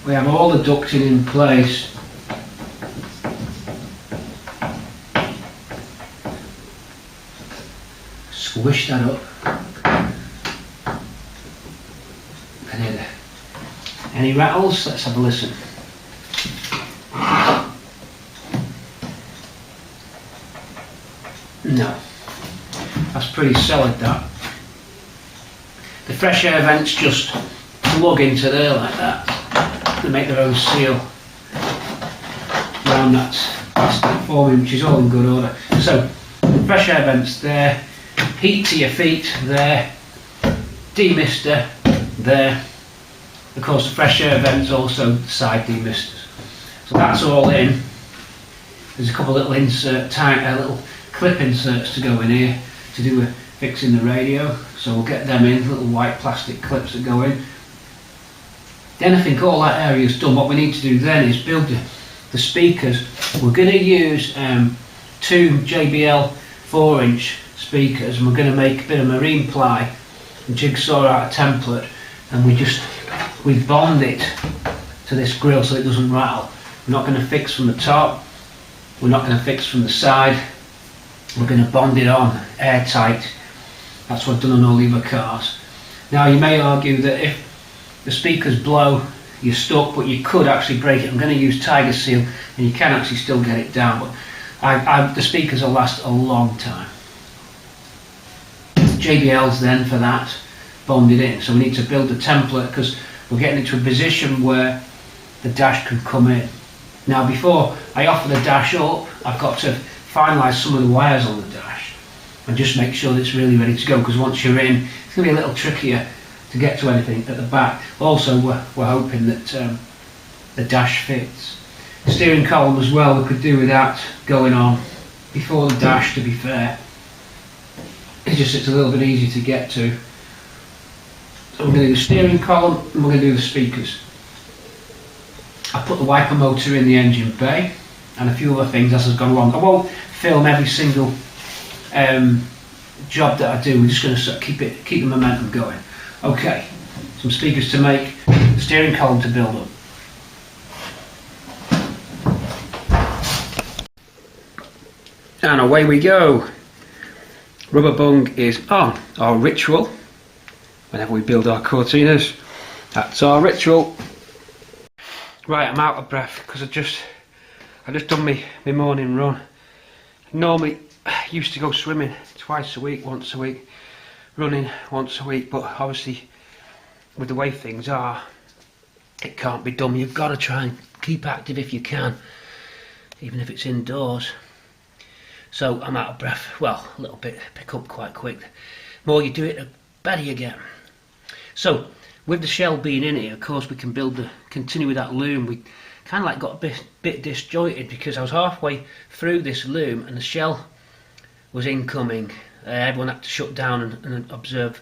we have all the ducting in place. Squish that up. Any rattles? Let's have a listen. No. That's pretty solid, that. The fresh air vents just plug into there like that. They make their own seal around that plastic forming, which is all in good order. So, fresh air vents there. Heat to your feet there, demister there, of course the fresh air vents also side demisters. So that's all in. There's a couple of little little clip inserts to go in here to do with fixing the radio, so we'll get them in, little white plastic clips that go in. Then I think all that area is done. What we need to do then is build the speakers. We're going to use 2 JBL 4-inch speakers, and we're going to make a bit of marine ply and jigsaw out a template, and we bond it to this grill so it doesn't rattle. We're not going to fix from the top, we're not going to fix from the side, we're going to bond it on airtight. That's what I've done on all the other cars. Now you may argue that if the speakers blow you're stuck, but you could actually break it. I'm going to use Tiger Seal and you can actually still get it down, but the speakers will last a long time. JBL's then for that bonded in, so we need to build a template because we're getting into a position where the dash can come in. Now before I offer the dash up, I've got to finalise some of the wires on the dash and just make sure that it's really ready to go, because once you're in it's going to be a little trickier to get to anything at the back. Also we're hoping that the dash fits. Steering column as well, we could do with that going on before the dash, to be fair. It's a little bit easier to get to. So we're going to do the steering column and we're going to do the speakers. I put the wiper motor in the engine bay and a few other things as has gone along. I won't film every single job that I do. We're just going to sort of keep the momentum going. Okay, some speakers to make the steering column to build up. And away we go. Rubber bung is on. Our ritual. Whenever we build our Cortinas, that's our ritual. Right, I'm out of breath because I just done my morning run. Normally I used to go swimming twice a week, once a week, running once a week, but obviously with the way things are, it can't be done. You've got to try and keep active if you can, even if it's indoors. So I'm out of breath. Well, a little bit, pick up quite quick. The more you do it, the better you get. So with the shell being in it, of course we can continue with that loom. We kind of like got a bit disjointed because I was halfway through this loom and the shell was incoming. Everyone had to shut down and observe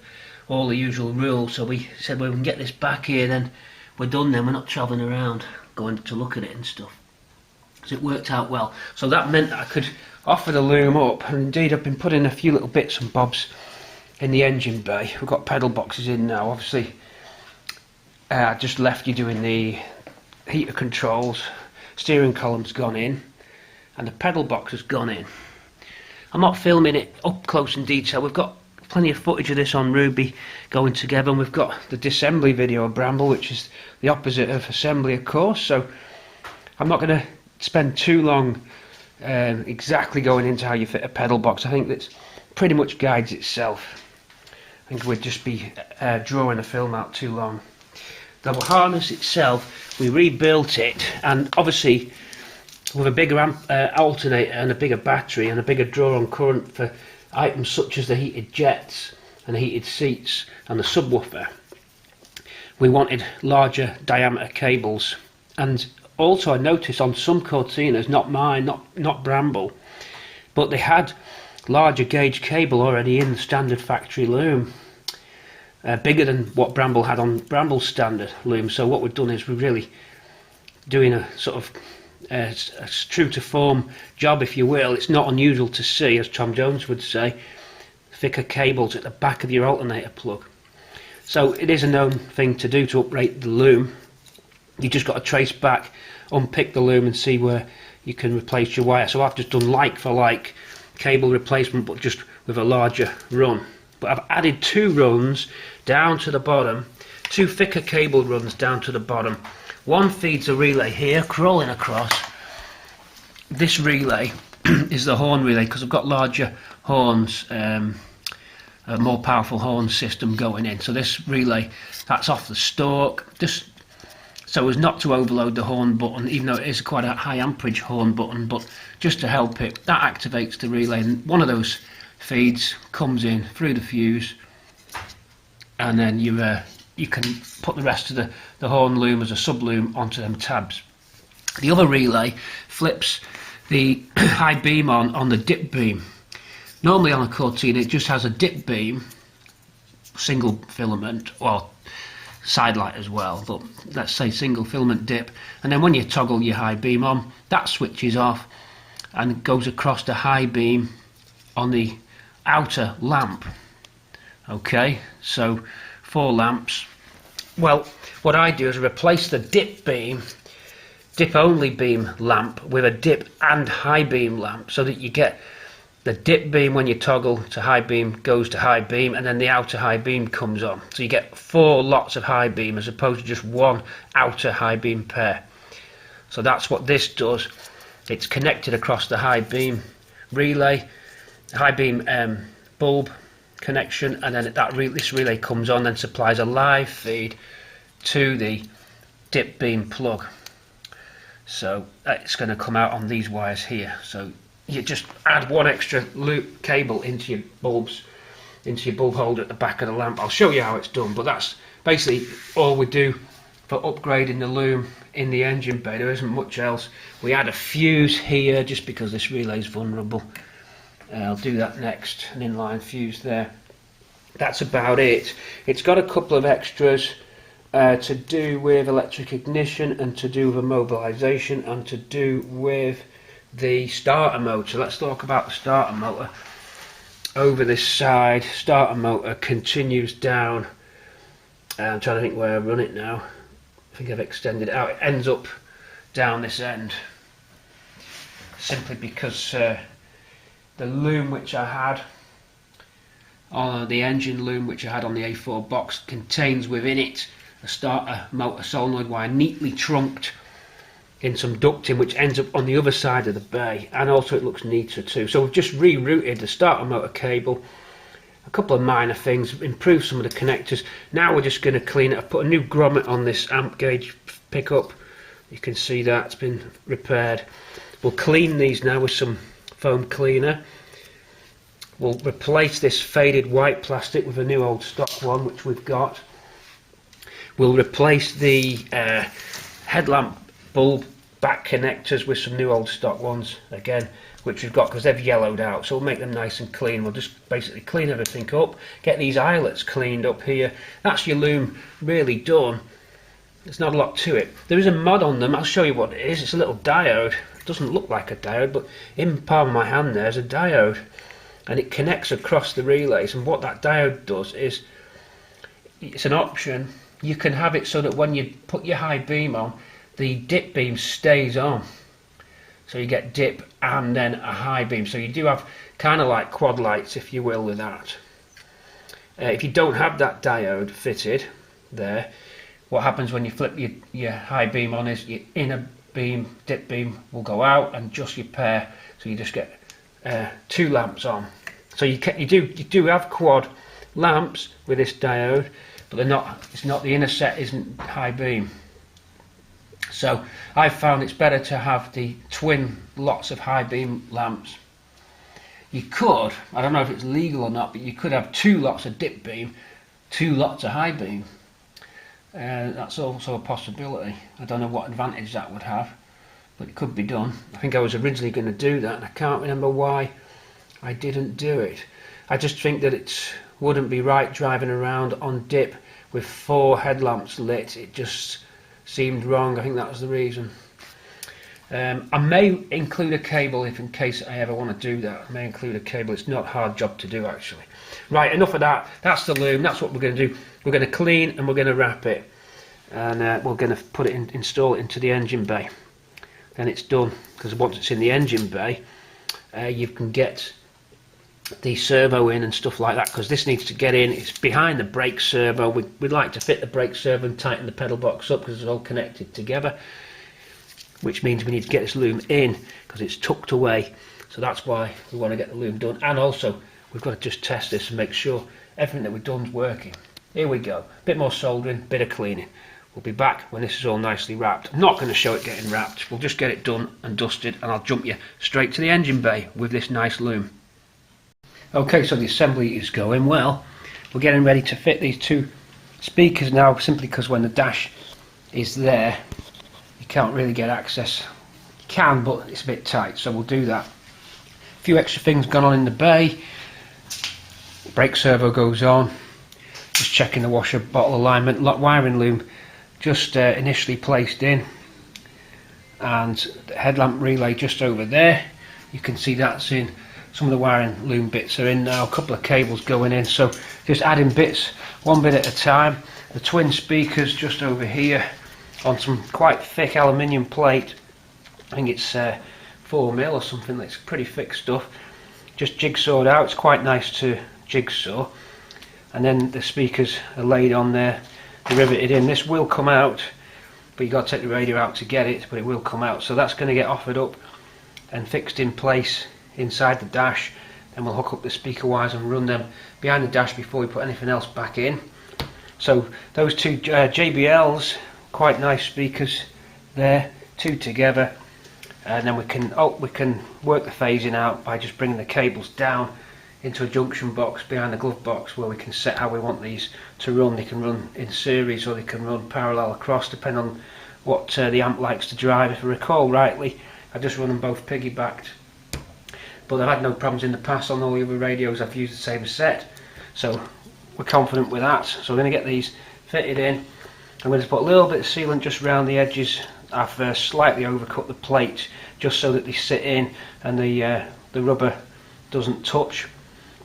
all the usual rules. So we said, well, we can get this back here, then we're done. Then we're not travelling around going to look at it and stuff. So it worked out well. So that meant that I could offer the loom up, and indeed I've been putting a few little bits and bobs in the engine bay. We've got pedal boxes in now. Obviously I just left you doing the heater controls. Steering column's gone in and the pedal box has gone in. I'm not filming it up close and detail. We've got plenty of footage of this on Ruby going together, and we've got the disassembly video of Bramble, which is the opposite of assembly, of course. So I'm not going to spend too long exactly going into how you fit a pedal box. I think that pretty much guides itself. I think we'd just be drawing the film out too long. The harness itself, we rebuilt it, and obviously with a bigger alternator and a bigger battery and a bigger draw on current for items such as the heated jets and the heated seats and the subwoofer, we wanted larger diameter cables. And also I noticed on some Cortinas, not mine, not Bramble, but they had larger gauge cable already in the standard factory loom, bigger than what Bramble had on Bramble's standard loom. So what we've done is we're really doing a sort of a true to form job, if you will. It's not unusual to see, as Tom Jones would say, thicker cables at the back of your alternator plug. So it is a known thing to do to uprate the loom. You just got to trace back, unpick the loom and see where you can replace your wire. So I've just done like for like cable replacement, but just with a larger run. But I've added 2 runs down to the bottom, 2 thicker cable runs down to the bottom. One feeds a relay here, crawling across. This relay is the horn relay, because I've got larger horns, a more powerful horn system going in. So this relay, that's off the stalk, just so as not to overload the horn button, even though it is quite a high amperage horn button, but just to help it, that activates the relay, and one of those feeds comes in through the fuse, and then you can put the rest of the horn loom as a sub loom onto them tabs. The other relay flips the high beam on the dip beam. Normally on a Cortina it just has a dip beam, single filament, or side light as well, but let's say single filament dip, and then when you toggle your high beam on, that switches off and goes across the high beam on the outer lamp. Okay, so 4 lamps. Well, what I do is replace the dip only beam lamp with a dip and high beam lamp, so that you get the dip beam when you toggle to high beam goes to high beam, and then the outer high beam comes on. So you get 4 lots of high beam as opposed to just 1 outer high beam pair. So that's what this does. It's connected across the high beam relay, high beam bulb connection, and then this relay comes on and supplies a live feed to the dip beam plug. So it's going to come out on these wires here. So you just add 1 extra loop cable into your bulbs, into your bulb holder at the back of the lamp. I'll show you how it's done, but that's basically all we do for upgrading the loom in the engine bay. There isn't much else. We add a fuse here just because this relay is vulnerable. I'll do that next, an inline fuse there. That's about it. It's got a couple of extras to do with electric ignition, and to do with immobilization, and to do with the starter motor. Let's talk about the starter motor. Over this side, starter motor continues down I'm trying to think where I run it now. I think I've extended it out. It ends up down this end, simply because the loom which I had, the engine loom which I had on the A4 box, contains within it a starter motor solenoid wire neatly trunked in some ducting, which ends up on the other side of the bay, and also it looks neater too. So we've just rerouted the starter motor cable, a couple of minor things, improved some of the connectors. Now we're just going to clean it. I've put a new grommet on this amp gauge pickup. You can see that it's been repaired. We'll clean these now with some foam cleaner. We'll replace this faded white plastic with a new old stock one which we've got. We'll replace the headlamp bulb back connectors with some new old stock ones again, which we've got because they've yellowed out, so we'll make them nice and clean. We'll just basically clean everything up, get these eyelets cleaned up here. That's your loom really done. There's not a lot to it. There is a mod on them. I'll show you what it is. It's a little diode. It doesn't look like a diode, but in the palm of my hand there's a diode, and it connects across the relays. And what that diode does is, it's an option. You can have it so that when you put your high beam on, the dip beam stays on. So you get dip and then a high beam. So you do have kind of like quad lights, if you will, with that. If you don't have that diode fitted there, what happens when you flip your high beam on is your inner beam, dip beam, will go out and just your pair. So you just get two lamps on. So you do have quad lamps with this diode, but they're not. It's not, the inner set isn't high beam. So I've found it's better to have the twin lots of high beam lamps. You could, I don't know if it's legal or not, but you could have 2 lots of dip beam, 2 lots of high beam. That's also a possibility. I don't know what advantage that would have, but it could be done. I think I was originally going to do that, and I can't remember why I didn't do it. I just think that it wouldn't be right driving around on dip with 4 headlamps lit. It just seemed wrong. I think that was the reason. I may include a cable if in case I ever want to do that. I may include a cable. It's not a hard job to do actually. Right, enough of that. That's the loom. That's what we're going to do. We're going to clean and we're going to wrap it, and we're going to put it install it into the engine bay. Then it's done, because once it's in the engine bay, you can get the servo in and stuff like that, because this needs to get in. It's behind the brake servo. We'd like to fit the brake servo and tighten the pedal box up because it's all connected together, which means we need to get this loom in because it's tucked away. So that's why we want to get the loom done, and also we've got to just test this and make sure everything that we've done is working. Here we go, bit more soldering, bit of cleaning. We'll be back when this is all nicely wrapped. I'm not going to show it getting wrapped. We'll just get it done and dusted, and I'll jump you straight to the engine bay with this nice loom. Okay, so the assembly is going well. We're getting ready to fit these 2 speakers now, simply because when the dash is there, you can't really get access. You can, but it's a bit tight, so we'll do that. A few extra things gone on in the bay. Brake servo goes on. Just checking the washer bottle alignment. Wiring loom just initially placed in, and the headlamp relay just over there. You can see that's in. Some of the wiring loom bits are in now, a couple of cables going in, so just adding bits one bit at a time. The twin speakers just over here on some quite thick aluminium plate. I think it's 4mm or something. That's pretty thick stuff. Just jigsawed out. It's quite nice to jigsaw. And then the speakers are laid on there, they're riveted in. This will come out, but you've got to take the radio out to get it, but it will come out. So that's going to get offered up and fixed in place inside the dash. Then we'll hook up the speaker wires and run them behind the dash before we put anything else back in. So those 2 JBLs, quite nice speakers there, 2 together, and then we can work the phasing out by just bringing the cables down into a junction box behind the glove box, where we can set how we want these to run. They can run in series or they can run parallel across, depending on what the amp likes to drive. If I recall rightly, I just run them both piggybacked, but I've had no problems in the past. On all the other radios I've used the same set, so we're confident with that. So we're going to get these fitted in. I'm going to put a little bit of sealant just around the edges. I've slightly overcut the plate just so that they sit in and the rubber doesn't touch.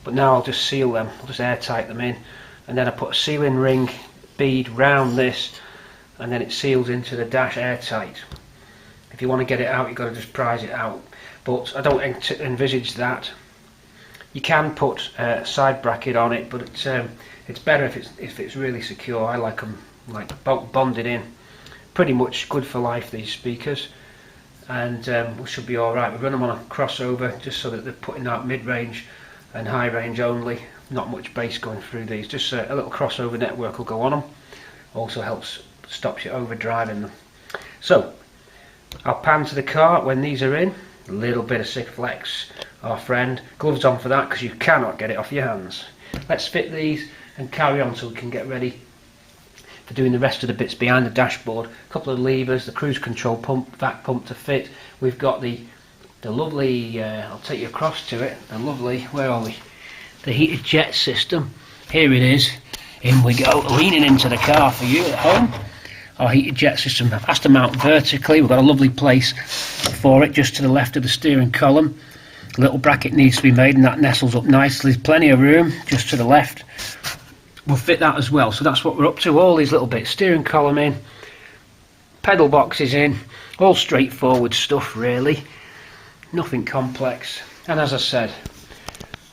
But now I'll just seal them. I'll just airtight them in, and then I put a sealing ring bead round this, and then it seals into the dash airtight. If you want to get it out, you've got to just prise it out, but I don't envisage that. You can put a side bracket on it, but it's better if it's really secure. I like them like bonded in. Pretty much good for life, these speakers, and we should be all right. We run them on a crossover just so that they're putting out mid-range and high range only. Not much bass going through these. Just a little crossover network will go on them. Also stops you overdriving them. So I'll pan to the car when these are in. A little bit of Flex, our friend. Gloves on for that because you cannot get it off your hands. Let's fit these and carry on so we can get ready for doing the rest of the bits behind the dashboard. A couple of levers, the cruise control pump, vac pump to fit. We've got the lovely, I'll take you across to it, the lovely, where are we? The heated jet system. Here it is. In we go, leaning into the car for you at home. Our heated jet system has to mount vertically. We've got a lovely place for it just to the left of the steering column. A little bracket needs to be made and that nestles up nicely. There's plenty of room just to the left. We'll fit that as well. So that's what we're up to. All these little bits. Steering column in, pedal boxes in, all straightforward stuff really. Nothing complex. And as I said,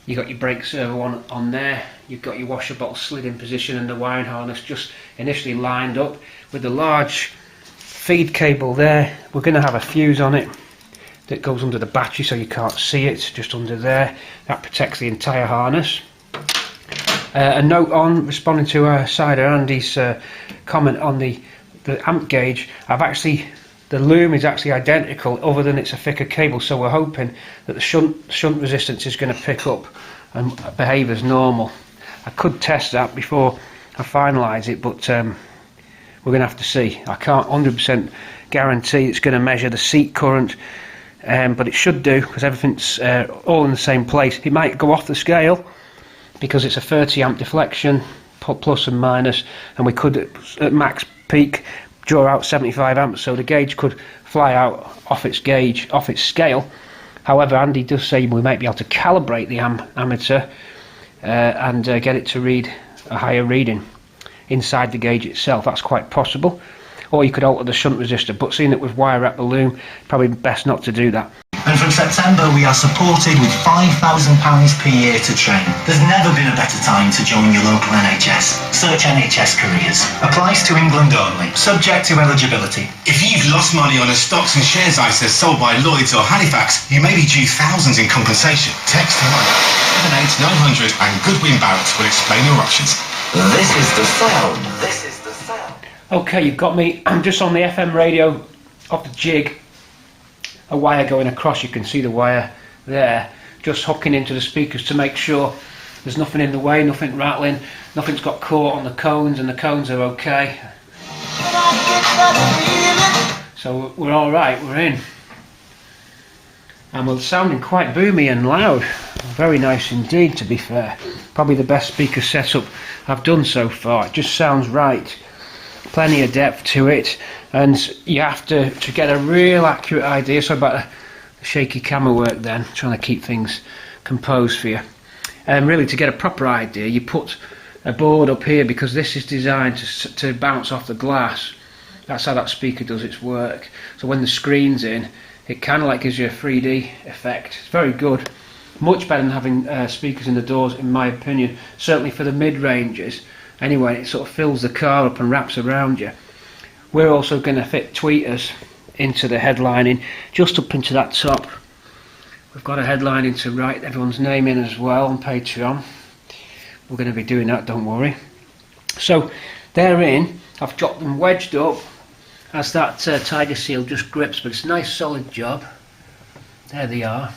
you've got your brake servo on there. You've got your washer bottle slid in position and the wiring harness just initially lined up with the large feed cable there. We're going to have a fuse on it that goes under the battery so you can't see it, just under there. That protects the entire harness. A note on, responding to our Sider Andy's comment on the amp gauge, the loom is actually identical other than it's a thicker cable, so we're hoping that the shunt resistance is going to pick up and behave as normal. I could test that before I finalise it, but we're going to have to see. I can't 100% guarantee it's going to measure the seat current, but it should do because everything's all in the same place. It might go off the scale because it's a 30 amp deflection, plus and minus, and we could at max peak draw out 75 amps, so the gauge could fly out off its scale. However, Andy does say we might be able to calibrate the ammeter and get it to read a higher reading inside the gauge itself. That's quite possible. Or you could alter the shunt resistor, but seeing that with wire wrap the loom, probably best not to do that. And from September we are supported with £5,000 per year to train. There's never been a better time to join your local NHS. Search NHS Careers. Applies to England only. Subject to eligibility. If you've lost money on a stocks and shares ISA sold by Lloyds or Halifax, you may be due thousands in compensation. Text money 78900 and Goodwin Barrett will explain your options. This is the sound. This is the sound. Okay, you've got me. I'm just on the FM radio off the jig. A wire going across, you can see the wire there, just hooking into the speakers to make sure there's nothing in the way, nothing rattling, nothing's got caught on the cones, and the cones are okay. So we're all right, we're in. And we're sounding quite boomy and loud. Very nice indeed, to be fair. Probably the best speaker setup I've done so far. It just sounds right. Plenty of depth to it, and you have to get a real accurate idea. So about the shaky camera work then, trying to keep things composed for you. And really, to get a proper idea, you put a board up here because this is designed to bounce off the glass. That's how that speaker does its work. So when the screen's in, it kind of like gives you a 3D effect. It's very good. Much better than having speakers in the doors, in my opinion. Certainly for the mid-ranges. Anyway, it sort of fills the car up and wraps around you. We're also going to fit tweeters into the headlining, just up into that top. We've got a headlining to write everyone's name in as well on Patreon. We're going to be doing that, don't worry. So they're in. I've got them wedged up as that tiger seal just grips, but it's a nice solid job. There they are.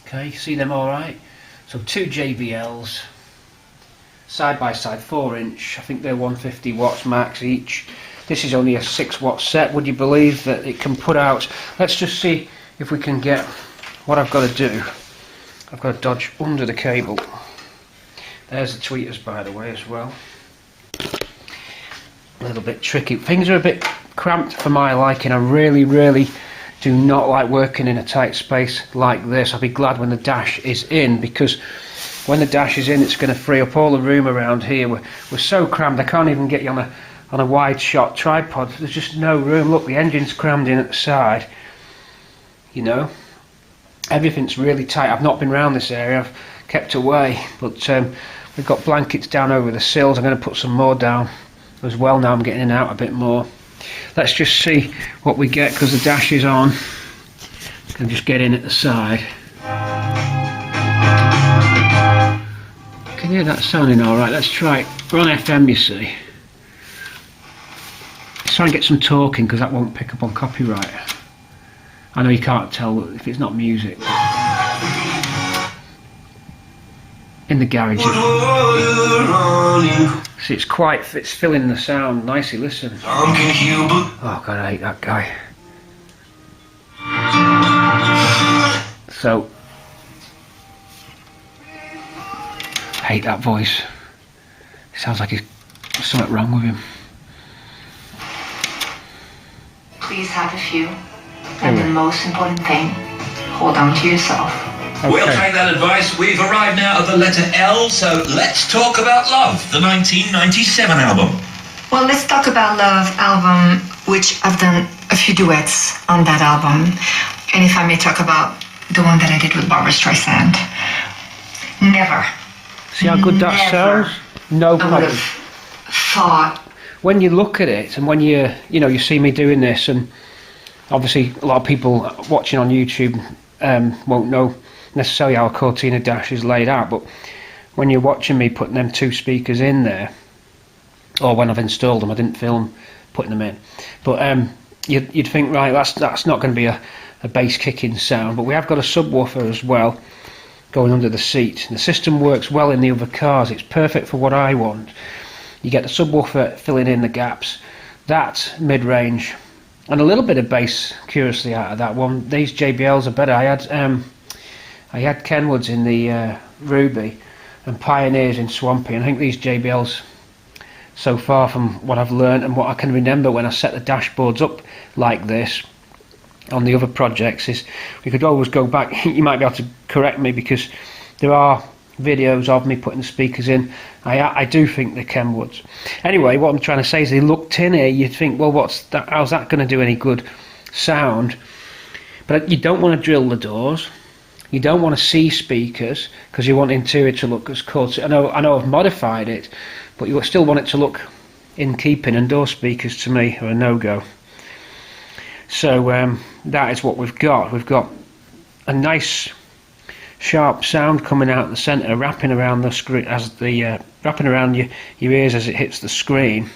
Okay, see them all right? So two JBLs. Side by side, 4-inch. I think they're 150 watts max each. This is only a 6-watt set. Would you believe that it can put out? Let's just see if we can get what I've got to do. I've got to dodge under the cable. There's the tweeters, by the way, as well. A little bit tricky. Things are a bit cramped for my liking. I really do not like working in a tight space like this. I'll be glad when the dash is in, because when the dash is in, it's going to free up all the room around here. We're so crammed, I can't even get you on a wide shot tripod. There's just no room. Look, the engine's crammed in at the side, you know. Everything's really tight. I've not been round this area, I've kept away, but we've got blankets down over the sills. I'm going to put some more down as well now. I'm getting in and out a bit more. Let's just see what we get, because the dash is on. Can just get in at the side. Can you hear that sounding alright? Let's try it. We're on FM, you see. Let's try and get some talking, because that won't pick up on copyright. I know you can't tell if it's not music. In the garage. See, it's filling the sound nicely. Listen. Oh God, I hate that guy. So, I hate that voice. It sounds like there's something wrong with him. Please have a few. And the most important thing, hold on to yourself. Okay. We'll take that advice. We've arrived now at the letter L, so let's talk about Love, the 1997 album. Well, let's talk about Love album, which I've done a few duets on that album. And if I may talk about the one that I did with Barbra Streisand. Never. See how good that sounds? No I would problem. have thought. When you look at it, and when you see me doing this, and obviously a lot of people watching on YouTube won't know necessarily how a Cortina dash is laid out, but when you're watching me putting them two speakers in there, or when I've installed them, I didn't film putting them in, but you'd think, right, that's not going to be a bass kicking sound, but we have got a subwoofer as well going under the seat. The system works well in the other cars. It's perfect for what I want. You get the subwoofer filling in the gaps, that mid-range, and a little bit of bass, curiously, out of that one. These JBLs are better. I had Kenwoods in the Ruby and Pioneers in Swampy, and I think these JBLs, so far from what I've learned and what I can remember when I set the dashboards up like this on the other projects, is we could always go back. You might be able to correct me, because there are videos of me putting the speakers in. I do think they're Kenwoods. Anyway, what I'm trying to say is they look tinny. You'd think, well, how's that going to do any good sound? But you don't want to drill the doors. You don't want to see speakers, because you want interior to look as cool. I know I've modified it, but you still want it to look in keeping, and door speakers to me are a no-go. So that is what we've got. We've got a nice sharp sound coming out the centre, wrapping around the screen, wrapping around your ears as it hits the screen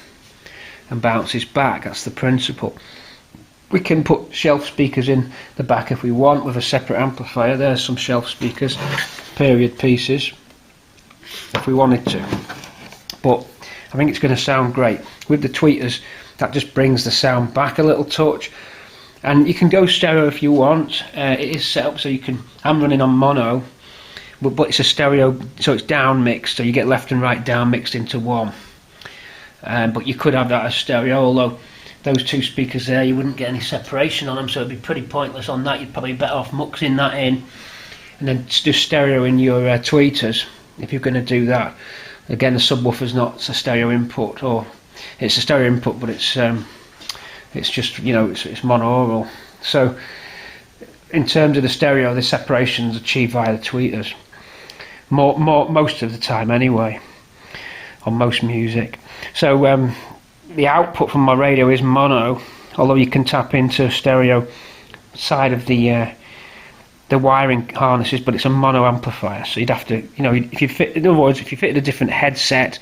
and bounces back. That's the principle. We can put shelf speakers in the back if we want, with a separate amplifier. There's some shelf speakers, period pieces, if we wanted to. But I think it's going to sound great. With the tweeters, that just brings the sound back a little touch. And you can go stereo if you want. It is set up so you can. I'm running on mono, but it's a stereo, so it's down mixed, so you get left and right down mixed into one. But you could have that as stereo, although those two speakers there, you wouldn't get any separation on them, so it'd be pretty pointless on that. You'd probably be better off muxing that in, and then just stereo in your tweeters if you're going to do that. Again, the subwoofer's not a stereo input, or it's a stereo input, but it's just, it's monaural. So in terms of the stereo, the separation's achieved via the tweeters, most of the time anyway, on most music. So the output from my radio is mono, although you can tap into stereo side of the wiring harnesses, but it's a mono amplifier, so you'd have to, if you fit, in other words, if you fitted a different headset,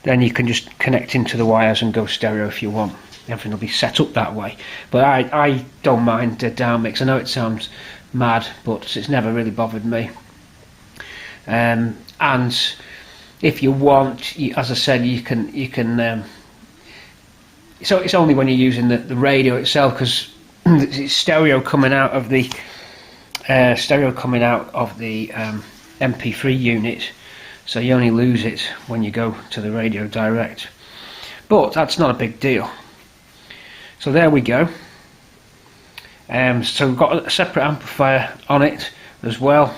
then you can just connect into the wires and go stereo if you want. Everything will be set up that way. But I don't mind the down mix. I know it sounds mad, but it's never really bothered me. And if you want, as I said, you can. So it's only when you're using the radio itself, because it's stereo coming out of the MP3 unit. So you only lose it when you go to the radio direct. But that's not a big deal. So there we go. So we've got a separate amplifier on it as well.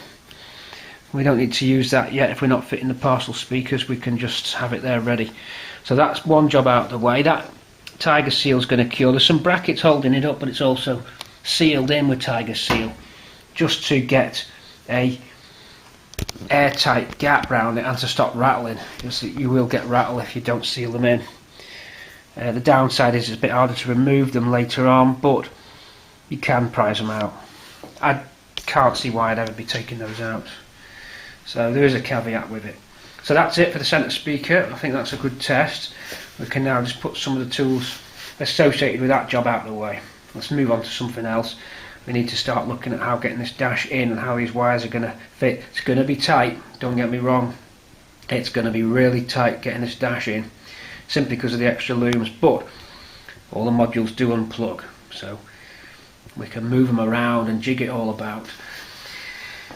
We don't need to use that yet. If we're not fitting the parcel speakers, we can just have it there ready. So that's one job out of the way. That tiger seal is going to cure. There's some brackets holding it up, but it's also sealed in with tiger seal, just to get a airtight gap around it and to stop rattling. You will get rattle if you don't seal them in. The downside is it's a bit harder to remove them later on, but you can prise them out. I can't see why I'd ever be taking those out. So there is a caveat with it. So that's it for the centre speaker. I think that's a good test. We can now just put some of the tools associated with that job out of the way. Let's move on to something else. We need to start looking at how getting this dash in and how these wires are going to fit. It's going to be tight, don't get me wrong. It's going to be really tight getting this dash in, simply because of the extra looms, but all the modules do unplug, so we can move them around and jig it all about.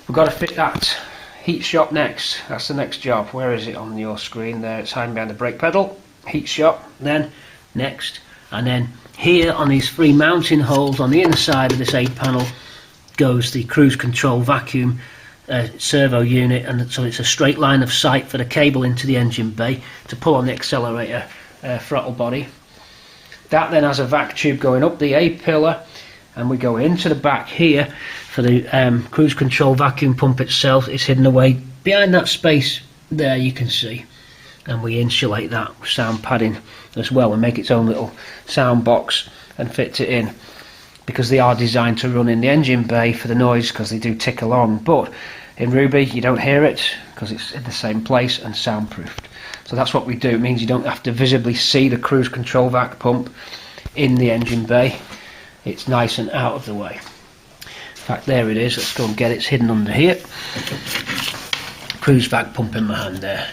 We've got to fit that heat shop next. That's the next job. Where is it on your screen? There, it's hiding behind the brake pedal. Heat shop, then next, and then here on these 3 mounting holes on the inside of this 8 panel goes the cruise control vacuum servo unit, and so it's a straight line of sight for the cable into the engine bay to pull on the accelerator throttle body. That then has a vac tube going up the A pillar, and we go into the back here for the cruise control vacuum pump itself. It's hidden away behind that space there, you can see, and we insulate that with sound padding as well and make its own little sound box and fit it in, because they are designed to run in the engine bay for the noise, because they do tick along, but in Ruby you don't hear it because it's in the same place and soundproofed. So that's what we do. It means you don't have to visibly see the cruise control vac pump in the engine bay. It's nice and out of the way. In fact, there it is. Let's go and get it. It's hidden under here. Cruise vac pump in my hand there.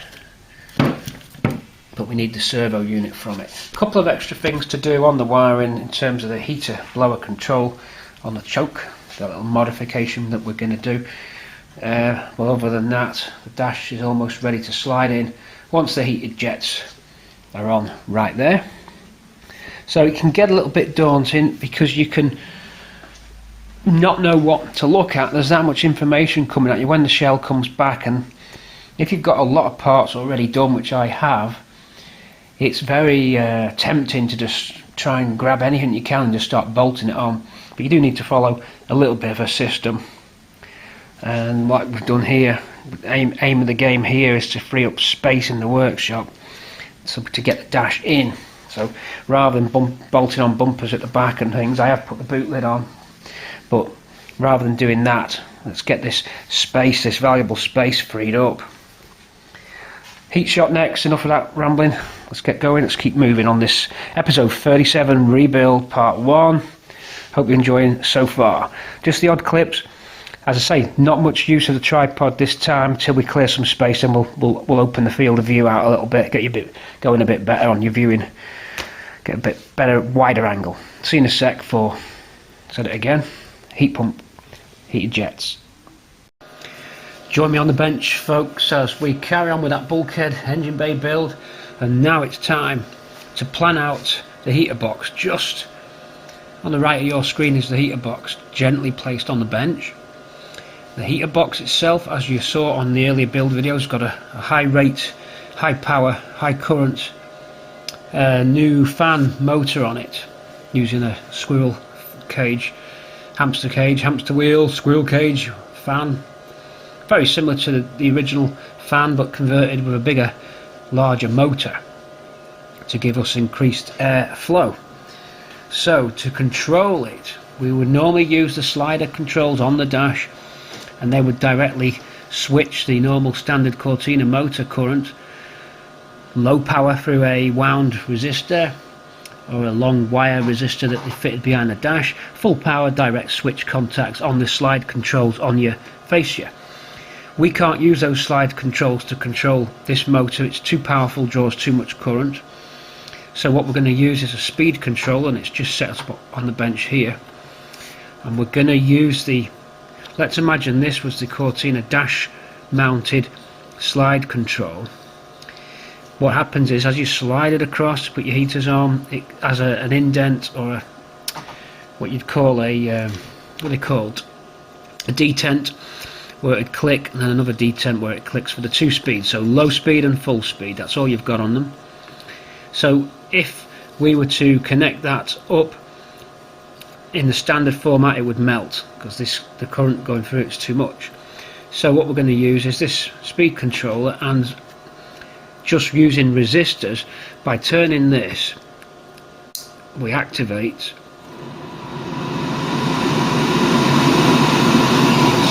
But we need the servo unit from it. A couple of extra things to do on the wiring in terms of the heater blower control on the choke. That little modification that we're going to do. Well, other than that, the dash is almost ready to slide in once the heated jets are on right there. So it can get a little bit daunting because you can not know what to look at. There's that much information coming at you when the shell comes back, and if you've got a lot of parts already done, which I have, it's very tempting to just try and grab anything you can and just start bolting it on. But you do need to follow a little bit of a system, and like we've done here, aim of the game here is to free up space in the workshop so to get the dash in. So rather than bolting on bumpers at the back and things, I have put the boot lid on, but rather than doing that, let's get this space, this valuable space, freed up. Heat shot next. Enough of that rambling, let's get going. Let's keep moving on this episode 37 rebuild part 1. Hope you're enjoying so far. Just the odd clips. As I say, not much use of the tripod this time till we clear some space, and we'll open the field of view out a little bit, get you going a bit better on your viewing, get a bit better, wider angle. See you in a sec for, said it again, heat pump, heated jets. Join me on the bench, folks, as we carry on with that bulkhead engine bay build, and now it's time to plan out the heater box. Just on the right of your screen is the heater box, gently placed on the bench. The heater box itself, as you saw on the earlier build videos, has got a high rate, high power, high current new fan motor on it, using a squirrel cage, hamster wheel, squirrel cage, fan. Very similar to the original fan, but converted with a bigger, larger motor to give us increased air flow. So to control it, we would normally use the slider controls on the dash, and they would directly switch the normal standard Cortina motor current, low power through a wound resistor or a long wire resistor that they fitted behind the dash, full power direct switch contacts on the slide controls on your fascia. We can't use those slide controls to control this motor, it's too powerful, draws too much current. So what we're going to use is a speed control, and it's just set up on the bench here, and we're going to use the, let's imagine this was the Cortina dash mounted slide control. What happens is, as you slide it across, put your heaters on, it has an indent, or what you'd call a, what are they called? A detent, where it'd click, and then another detent where it clicks for the 2 speeds. So low speed and full speed, that's all you've got on them. So if we were to connect that up in the standard format, it would melt because the current going through it's too much. So what we're going to use is this speed controller, and just using resistors, by turning this we activate.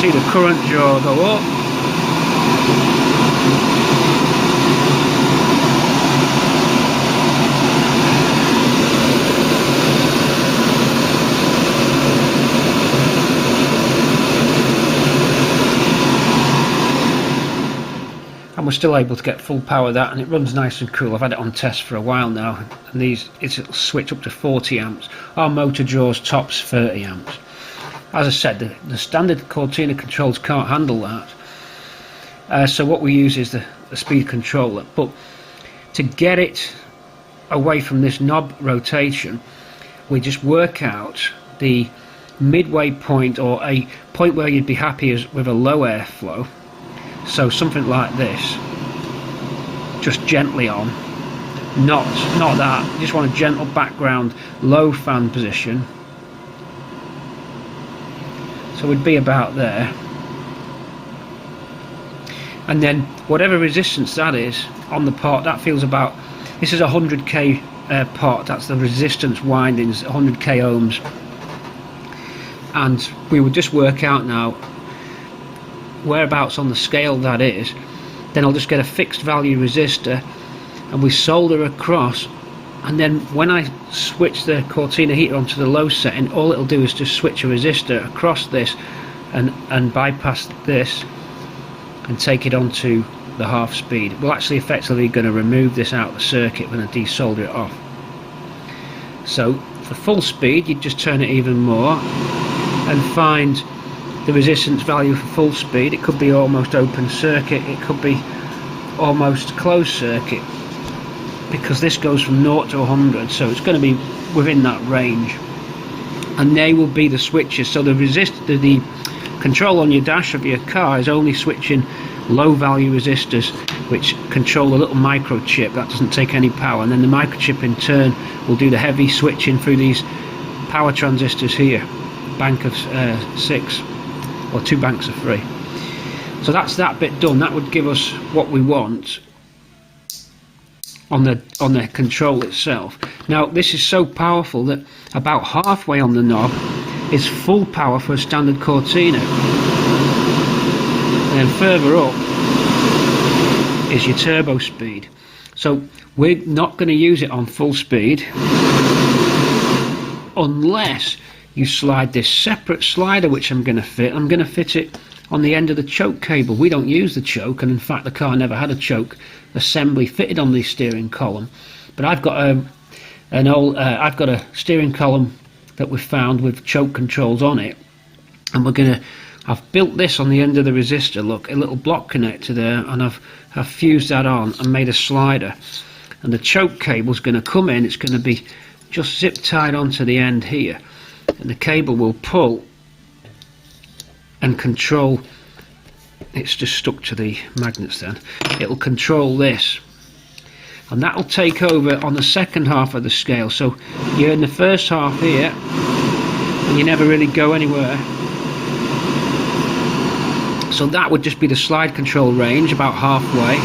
See the current jaw go up. And we're still able to get full power of that, and it runs nice and cool. I've had it on test for a while now, and it'll switch up to 40 amps. Our motor draws tops 30 amps. As I said, the standard Cortina controls can't handle that. So what we use is the speed controller. But to get it away from this knob rotation, we just work out the midway point, or a point where you'd be happy with a low airflow. So something like this, just gently on, not that, you just want a gentle background, low fan position. So we'd be about there. And then whatever resistance that is on the part, that feels about, this is a 100k part, that's the resistance windings, 100k ohms. And we would just work out now whereabouts on the scale that is. Then I'll just get a fixed value resistor and we solder across, and then when I switch the Cortina heater onto the low setting, all it'll do is just switch a resistor across this and bypass this and take it onto the half speed. We're actually effectively going to remove this out of the circuit when I desolder it off. So for full speed you'd just turn it even more and find the resistance value for full speed. It could be almost open circuit, it could be almost closed circuit, because this goes from 0 to 100, so it's going to be within that range. And they will be the switches. So the control on your dash of your car is only switching low value resistors, which control a little microchip that doesn't take any power, and then the microchip in turn will do the heavy switching through these power transistors here, bank of 6 or 2 banks of 3. So that's that bit done. That would give us what we want on the control itself. Now this is so powerful that about halfway on the knob is full power for a standard Cortina, and then further up is your turbo speed. So we're not going to use it on full speed unless you slide this separate slider, which I'm going to fit. I'm going to fit it on the end of the choke cable. We don't use the choke, and in fact the car never had a choke assembly fitted on the steering column. But I've got I've got a steering column that we found with choke controls on it, and I've built this on the end of the resistor. Look, a little block connector there, and I've fused that on and made a slider. And the choke cable's going to come in. It's going to be just zip tied onto the end here, and the cable will pull and control. It's just stuck to the magnets then. It'll control this, and that will take over on the second half of the scale. So you're in the first half here and you never really go anywhere. So that would just be the slide control range, about halfway.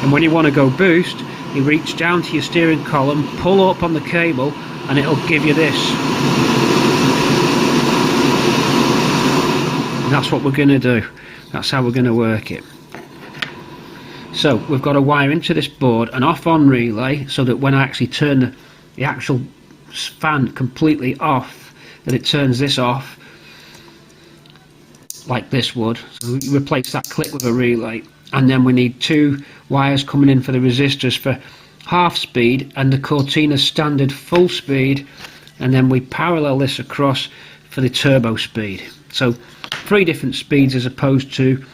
And when you want to go boost, you reach down to your steering column, pull up on the cable, and it'll give you this. And that's what we're going to do. That's how we're going to work it. So we've got to wire into this board an off-on relay, so that when I actually turn the actual fan completely off, that it turns this off like this would. So we replace that click with a relay, and then we need 2 wires coming in for the resistors for half speed and the Cortina standard full speed, and then we parallel this across for the turbo speed. So 3 different speeds as opposed to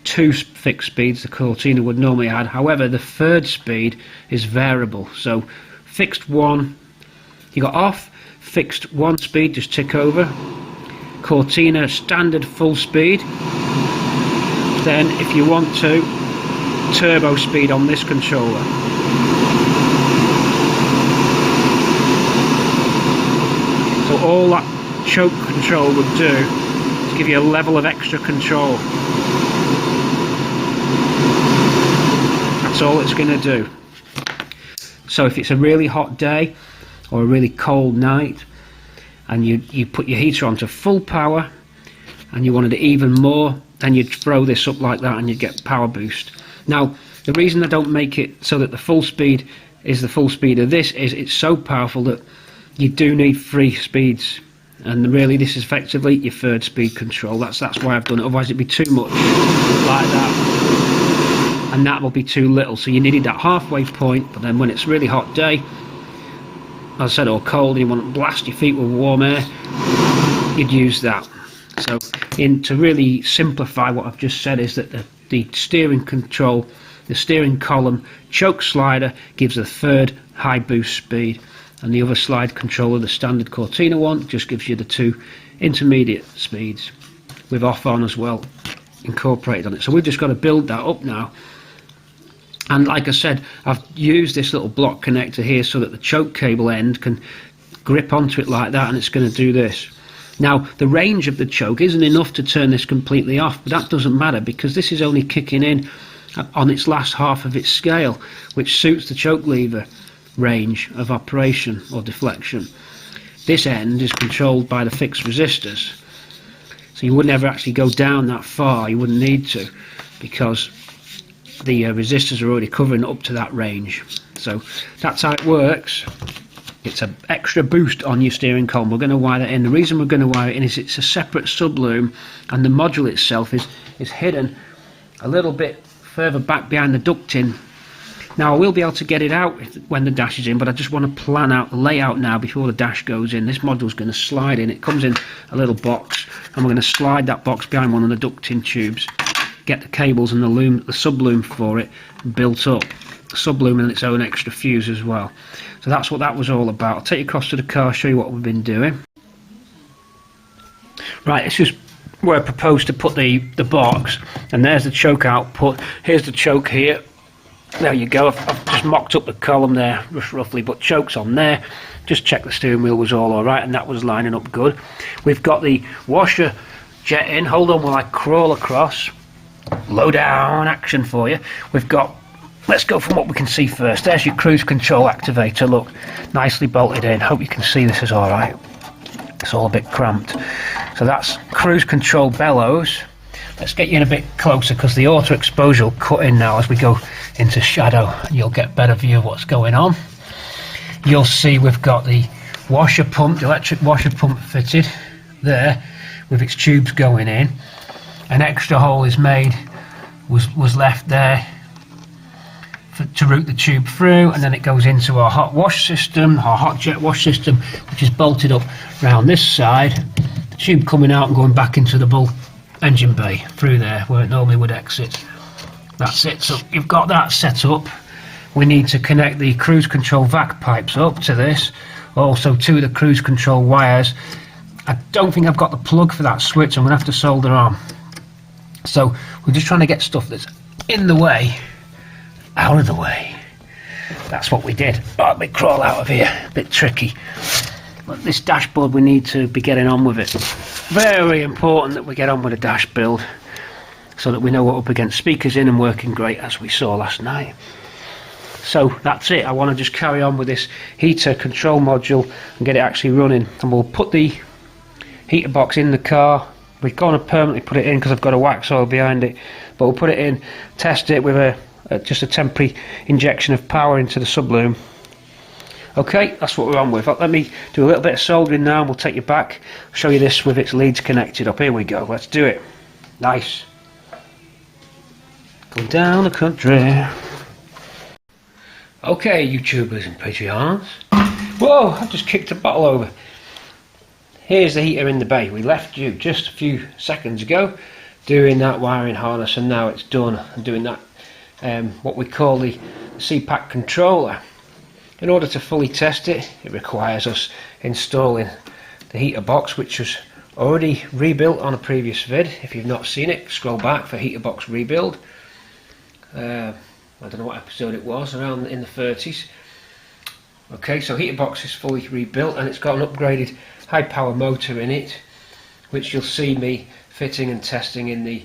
2 fixed speeds the Cortina would normally add. However, the third speed is variable. So fixed 1, you got off, fixed 1 speed, just tick over. Cortina standard full speed, then if you want to, turbo speed on this controller. So all that choke control would do is give you a level of extra control. That's all it's going to do. So if it's a really hot day or a really cold night and you put your heater on to full power and you wanted it even more, then you'd throw this up like that and you'd get power boost. Now the reason I don't make it so that the full speed is the full speed of this is it's so powerful that you do need 3 speeds, and really this is effectively your 3rd speed control. That's why I've done it, otherwise it'd be too much like that and that will be too little. So you needed that halfway point, but then when it's a really hot day, as I said, or cold, and you want to blast your feet with warm air, you'd use that. So to really simplify what I've just said is that the steering control, the steering column choke slider gives a 3rd high boost speed, and the other slide controller, the standard Cortina one, just gives you the 2 intermediate speeds with off on as well incorporated on it. So we've just got to build that up now. And like I said, I've used this little block connector here so that the choke cable end can grip onto it like that, and it's going to do this. Now the range of the choke isn't enough to turn this completely off, but that doesn't matter because this is only kicking in on its last half of its scale, which suits the choke lever range of operation or deflection. This end is controlled by the fixed resistors, so you wouldn't ever actually go down that far. You wouldn't need to, because the resistors are already covering up to that range. So that's how it works. It's an extra boost on your steering column. We're going to wire that in. The reason we're going to wire it in is it's a separate subloom, and the module itself is hidden a little bit further back behind the ducting. Now I will be able to get it out when the dash is in, but I just want to plan out the layout now before the dash goes in. This module is going to slide in. It comes in a little box, and we're going to slide that box behind one of the ducting tubes, get the cables and the subloom for it built up. The subloom and its own extra fuse as well. So that's what that was all about. I'll take you across to the car, show you what we've been doing. Right, this is where I propose to put the box, and there's the choke output. Here's the choke here. There you go. I've just mocked up the column there, just roughly, but choke's on there. Just check the steering wheel was all alright, and that was lining up good. We've got the washer jet in. Hold on while I crawl across. Low down action for you. We've got, let's go from what we can see first. There's your cruise control activator. Look, nicely bolted in. Hope you can see this is alright. It's all a bit cramped. So that's cruise control bellows. Let's get you in a bit closer because the auto exposure will cut in now as we go into shadow, and you'll get a better view of what's going on. You'll see we've got the washer pump, the electric washer pump fitted there with its tubes going in. An extra hole is made, was left there to route the tube through, and then it goes into our hot wash system, our hot jet wash system, which is bolted up round this side. The tube coming out and going back into the bull engine bay through there where it normally would exit. That's it. So you've got that set up. We need to connect the cruise control vac pipes up to this, also to the cruise control wires. I don't think I've got the plug for that switch. I'm going to have to solder on. So we're just trying to get stuff that's in the way out of the way. That's what we did. Let me crawl out of here. A bit tricky. But this dashboard, we need to be getting on with it. Very important that we get on with a dash build so that we know what we're up against. Speakers in and working great, as we saw last night. So that's it. I want to just carry on with this heater control module and get it actually running. And we'll put the heater box in the car. We're going to permanently put it in because I've got a wax oil behind it. But we'll put it in, test it with just a temporary injection of power into the subloom. Okay, that's what we're on with. Let me do a little bit of soldering now and we'll take you back, show you this with its leads connected up. Here we go, let's do it. Nice. Go down the country. Okay, YouTubers and Patreons. Whoa, I've just kicked a bottle over. Here's the heater in the bay. We left you just a few seconds ago doing that wiring harness, and now it's done and doing that what we call the CPAC controller. In order to fully test it, it requires us installing the heater box, which was already rebuilt on a previous vid. If you've not seen it, scroll back for heater box rebuild. I don't know what episode it was, around in the 30s. Okay, so heater box is fully rebuilt and it's got an upgraded high power motor in it, which you'll see me fitting and testing in the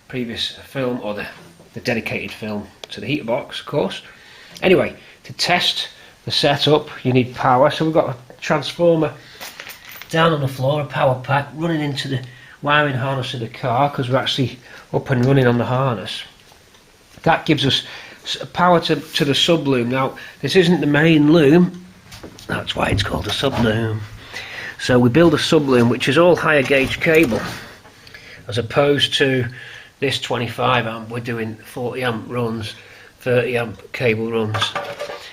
previous film, or the dedicated film to the heater box, of course. Anyway, to test the setup you need power, so we've got a transformer down on the floor, a power pack running into the wiring harness of the car, because we're actually up and running on the harness. That gives us power to the sub loom. Now this isn't the main loom, that's why it's called a sub loom. So we build a sub loom which is all higher gauge cable, as opposed to this 25 amp. We're doing 40 amp runs, 30 amp cable runs.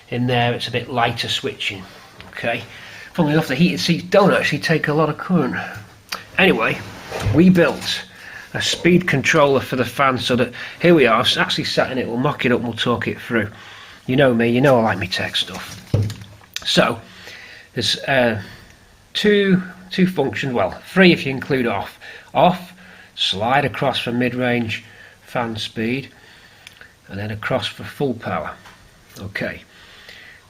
In there it's a bit lighter switching. Okay, funnily enough the heated seats don't actually take a lot of current. Anyway, we built a speed controller for the fan, so that here we are, actually sat in it. We'll mock it up and we'll talk it through. You know me, you know I like me tech stuff. So there's two functions, well, three if you include off. Off, slide across for mid-range fan speed, and then across for full power. Okay,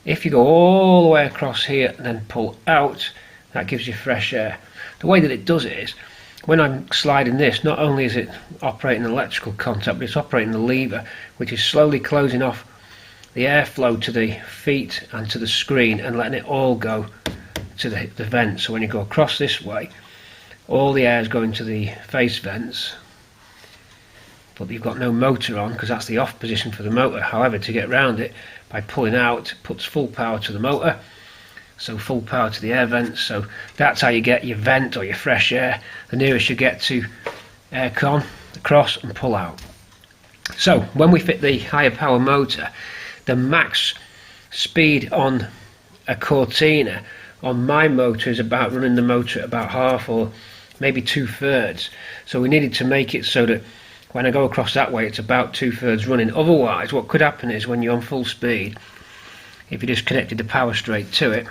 if you go all the way across here and then pull out, that gives you fresh air. The way that it does it is, when I'm sliding this, not only is it operating electrical contact, but it's operating the lever, which is slowly closing off the airflow to the feet and to the screen and letting it all go to the vent. So when you go across this way, all the air is going to the face vents, but you've got no motor on because that's the off position for the motor. However, to get around it, by pulling out, it puts full power to the motor, so full power to the air vents. So that's how you get your vent or your fresh air, the nearest you get to aircon, across and pull out. So when we fit the higher power motor, the max speed on a Cortina on my motor is about running the motor at about half or maybe 2/3. So we needed to make it so that when I go across that way it's about 2/3 running. Otherwise what could happen is, when you're on full speed, if you just connected the power straight to it,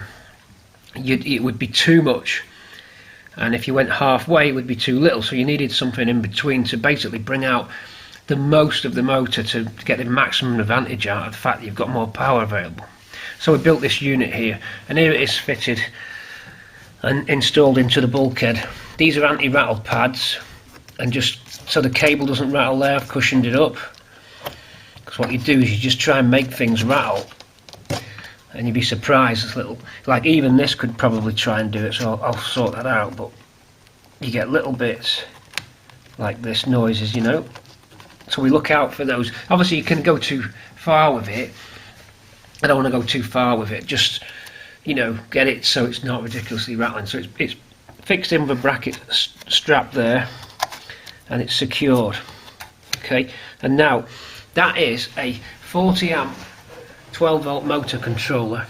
it would be too much, and if you went halfway it would be too little. So you needed something in between to basically bring out the most of the motor, to get the maximum advantage out of the fact that you've got more power available. So we built this unit here, and here it is fitted and installed into the bulkhead. These are anti-rattle pads, and just so the cable doesn't rattle there, I've cushioned it up, because what you do is you just try and make things rattle and you'd be surprised. It's little, like even this could probably try and do it, so I'll sort that out, but you get little bits like this, noises, you know. So we look out for those. Obviously you can go too far with it. I don't want to go too far with it, just, you know, get it so it's not ridiculously rattling. So it's fixed in with a bracket strap there, and it's secured. Okay, and now that is a 40 amp 12 volt motor controller,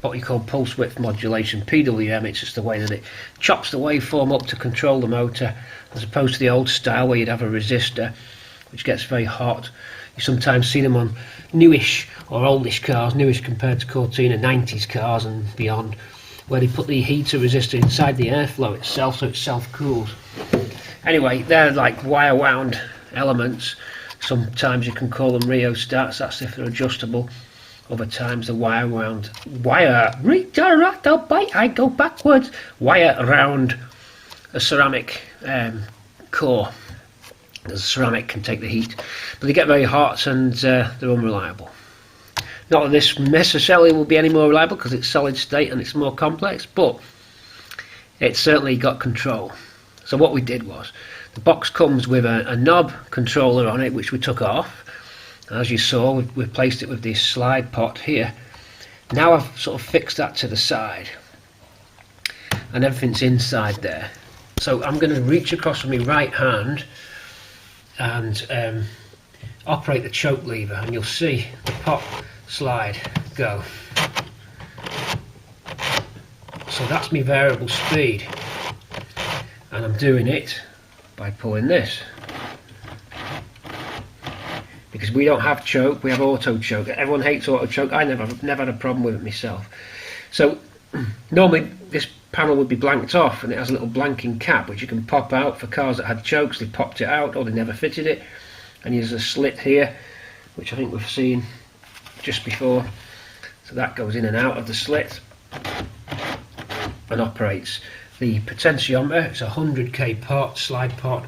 what we call pulse width modulation, PWM. It's just the way that it chops the waveform up to control the motor, as opposed to the old style where you'd have a resistor, which gets very hot. You sometimes see them on newish or oldish cars, newish compared to Cortina, 90s cars and beyond, where they put the heater resistor inside the airflow itself, so it self-cools. Anyway, they're like wire wound elements. Sometimes you can call them rheostats, that's if they're adjustable. Other times the wire wound, I go backwards, wire around a ceramic core. The ceramic can take the heat, but they get very hot and they're unreliable. Not that this necessarily will be any more reliable because it's solid state and it's more complex, but it's certainly got control. So what we did was, the box comes with a knob controller on it, which we took off. As you saw, we've placed it with this slide pot here. Now I've sort of fixed that to the side and everything's inside there. So I'm going to reach across with my right hand and operate the choke lever, and you'll see the pot slide go. So that's my variable speed, and I'm doing it by pulling this, because we don't have choke, we have auto choke. Everyone hates auto choke. I never had a problem with it myself. So normally this panel would be blanked off, and it has a little blanking cap which you can pop out. For cars that had chokes, they popped it out or they never fitted it. And there's a slit here which I think we've seen just before, so that goes in and out of the slit and operates the potentiometer. It's a 100k pot, slide pot,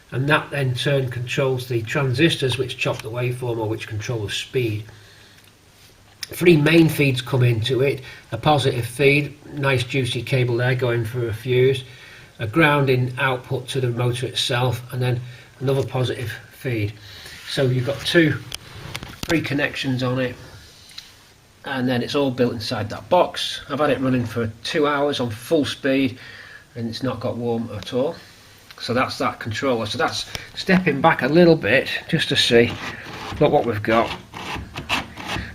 and that then in turn controls the transistors which chop the waveform or which control the speed. 3 main feeds come into it: a positive feed, nice juicy cable there going for a fuse, a grounding output to the motor itself, and then another positive feed. So you've got 3 connections on it, and then it's all built inside that box. I've had it running for 2 hours on full speed and it's not got warm at all. So that's that controller. So that's stepping back a little bit just to see, look what we've got.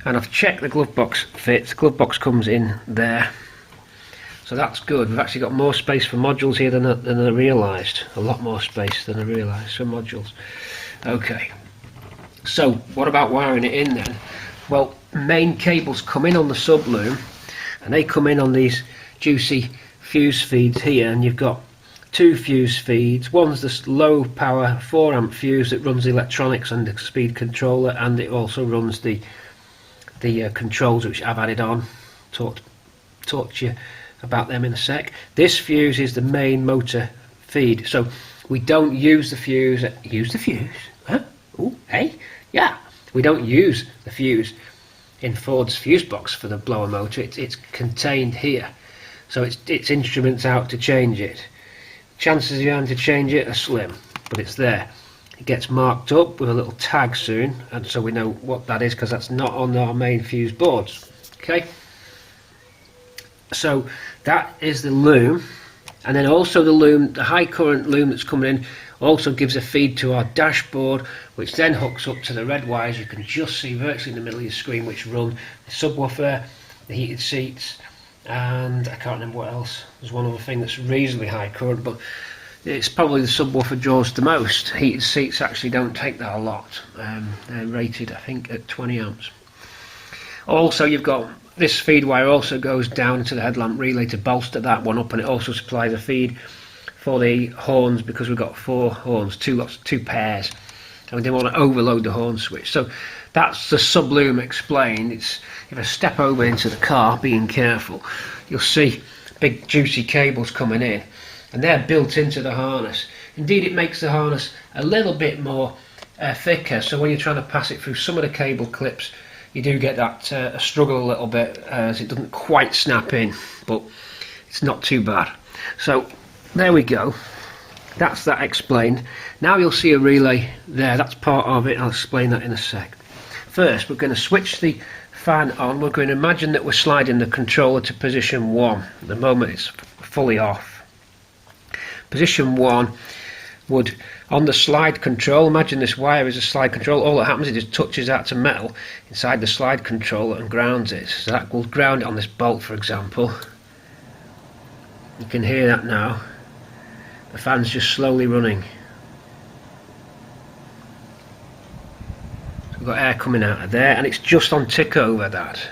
And I've checked the glove box fits. The glove box comes in there, so that's good. We've actually got more space for modules here than I realised. A lot more space than I realised for modules. Okay, so what about wiring it in then? Well, main cables come in on the sub loom, and they come in on these juicy fuse feeds here, and you've got 2 fuse feeds. One's this low power 4 amp fuse that runs the electronics and the speed controller, and it also runs the controls which I've added on. Talk to you about them in a sec. This fuse is the main motor feed, so we don't use the fuse. Huh? Ooh, hey, yeah, we don't use the fuse in Ford's fuse box for the blower motor. It's contained here, so it's instruments out to change it. Chances of you having to change it are slim, but it's there. It gets marked up with a little tag soon, and so we know what that is because that's not on our main fuse boards. Okay, so that is the loom, and then also the loom, the high current loom that's coming in, also gives a feed to our dashboard, which then hooks up to the red wires you can just see virtually in the middle of your screen, which run the subwoofer, the heated seats, and I can't remember what else. There's one other thing that's reasonably high current, but it's probably the subwoofer draws the most. Heated seats actually don't take that a lot. They're rated, I think, at 20 amps. Also, you've got this feed wire also goes down into the headlamp relay to bolster that one up, and it also supplies a feed for the horns because we've got 4 horns, 2 pairs, and we didn't want to overload the horn switch. So that's the sub loom explained. It's, if I step over into the car, being careful, you'll see big juicy cables coming in, and they're built into the harness. Indeed, it makes the harness a little bit more thicker, so when you're trying to pass it through some of the cable clips, you do get that struggle a little bit as it doesn't quite snap in, but it's not too bad. So there we go, that's that explained. Now you'll see a relay there, that's part of it. I'll explain that in a sec. First, we're going to switch the fan on. We're going to imagine that we're sliding the controller to position 1. At the moment it's fully off. Position 1 would, on the slide control, imagine this wire is a slide control. All that happens is it just touches that to metal inside the slide controller and grounds it. So that will ground it on this bolt, for example. You can hear that now. The fan's just slowly running. So we've got air coming out of there, and it's just on tick over that.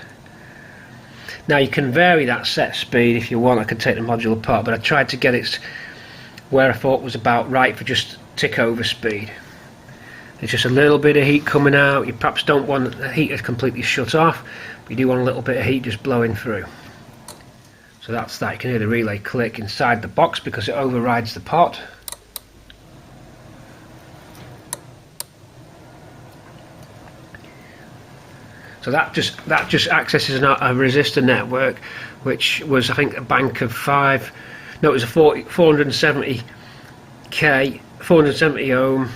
Now you can vary that set speed if you want. I can take the module apart, but I tried to get it where I thought was about right for just tick over speed. There's just a little bit of heat coming out. You perhaps don't want the heater completely shut off, but you do want a little bit of heat just blowing through. So that's that. You can hear the relay click inside the box because it overrides the pot. So that just accesses a resistor network, which was, I think, a bank of 5. No, it was a 470k, 470 ohm,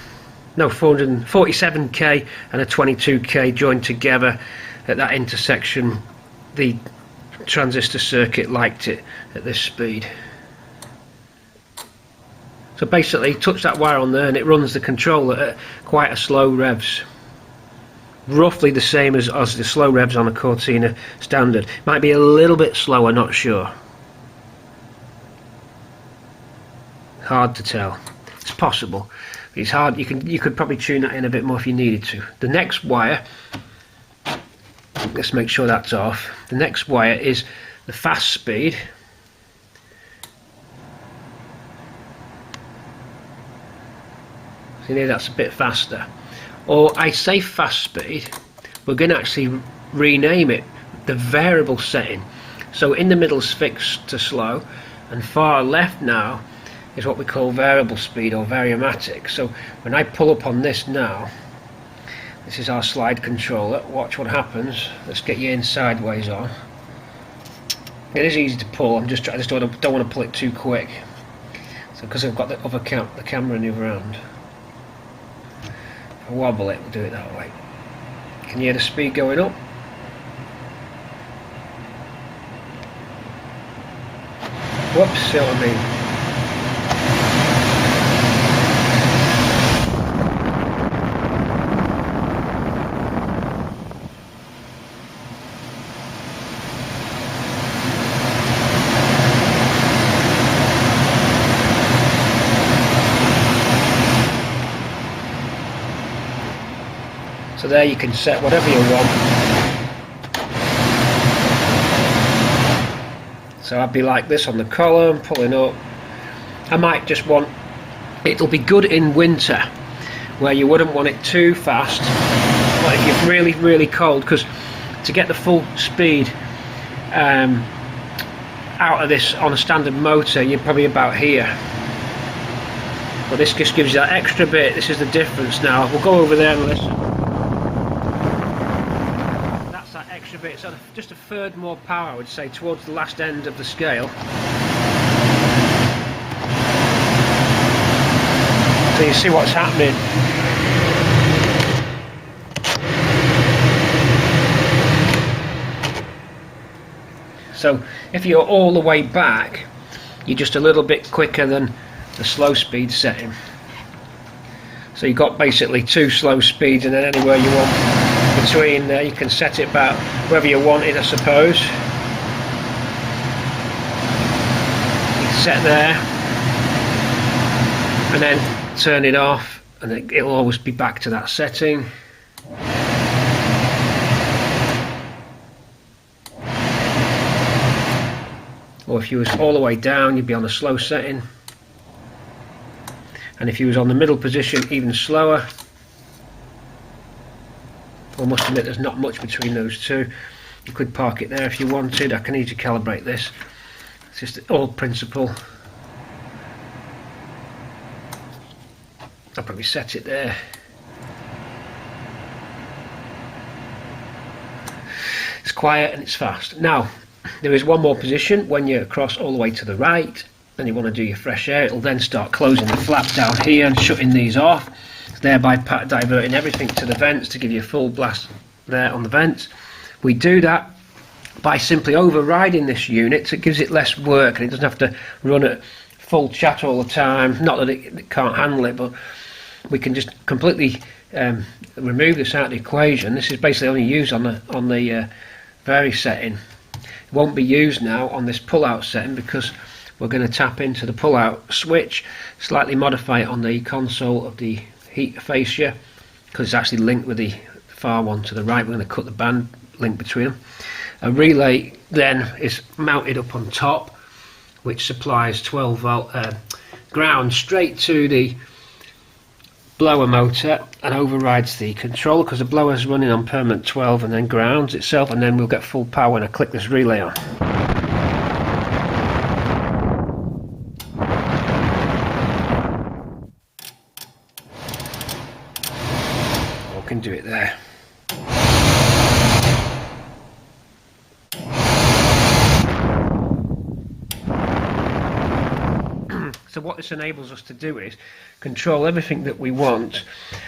no, 447k and a 22k joined together at that intersection. The transistor circuit liked it at this speed. So basically, touch that wire on there and it runs the controller at quite a slow revs. Roughly the same as the slow revs on a Cortina standard. Might be a little bit slower, not sure. Hard to tell. It's possible. It's hard. You could probably tune that in a bit more if you needed to. The next wire, let's make sure that's off. The next wire is the fast speed, can hear that's a bit faster. Or I say fast speed, we're going to actually rename it the variable setting. So in the middle is fixed to slow, and far left now is what we call variable speed or variomatic. So when I pull up on this now, this is our slide controller. Watch what happens. Let's get you in sideways on. It is easy to pull. I just don't want to pull it too quick. So because I've got the other the camera in the other hand, if I wobble it, we'll do it that way. Can you hear the speed going up? Whoops, see what I mean? So there you can set whatever you want. So I'd be like this on the column, pulling up. I might just want, it'll be good in winter where you wouldn't want it too fast, but if you're really, really cold, because to get the full speed out of this on a standard motor, you're probably about here. But this just gives you that extra bit. This is the difference now. We'll go over there and listen. Bit, so just a third more power, I would say, towards the last end of the scale. So you see what's happening. So if you're all the way back, you're just a little bit quicker than the slow speed setting. So you've got basically two slow speeds, and then anywhere you want between there, you can set it about wherever you want it, I suppose. You can set there and then turn it off, and it'll always be back to that setting. Or if you was all the way down, you'd be on a slow setting, and if you was on the middle position, even slower. I must admit there's not much between those two. You could park it there if you wanted. I can easily calibrate this. It's just the old principle. I'll probably set it there. It's quiet and it's fast. Now, there is one more position when you're across all the way to the right and you want to do your fresh air. It'll then start closing the flap down here and shutting these off, thereby diverting everything to the vents to give you a full blast there on the vents. We do that by simply overriding this unit, so it gives it less work and it doesn't have to run at full chat all the time. Not that it can't handle it, but we can just completely remove this out of the equation. This is basically only used on the vary setting. It won't be used now on this pull-out setting because we're going to tap into the pull-out switch, slightly modify it on the console of the heat fascia because it's actually linked with the far one to the right. We're going to cut the band link between them. A relay then is mounted up on top, which supplies 12 volt ground straight to the blower motor and overrides the controller because the blower is running on permanent 12 and then grounds itself, and then we'll get full power when I click this relay on. Can do it there. So what this enables us to do is control everything that we want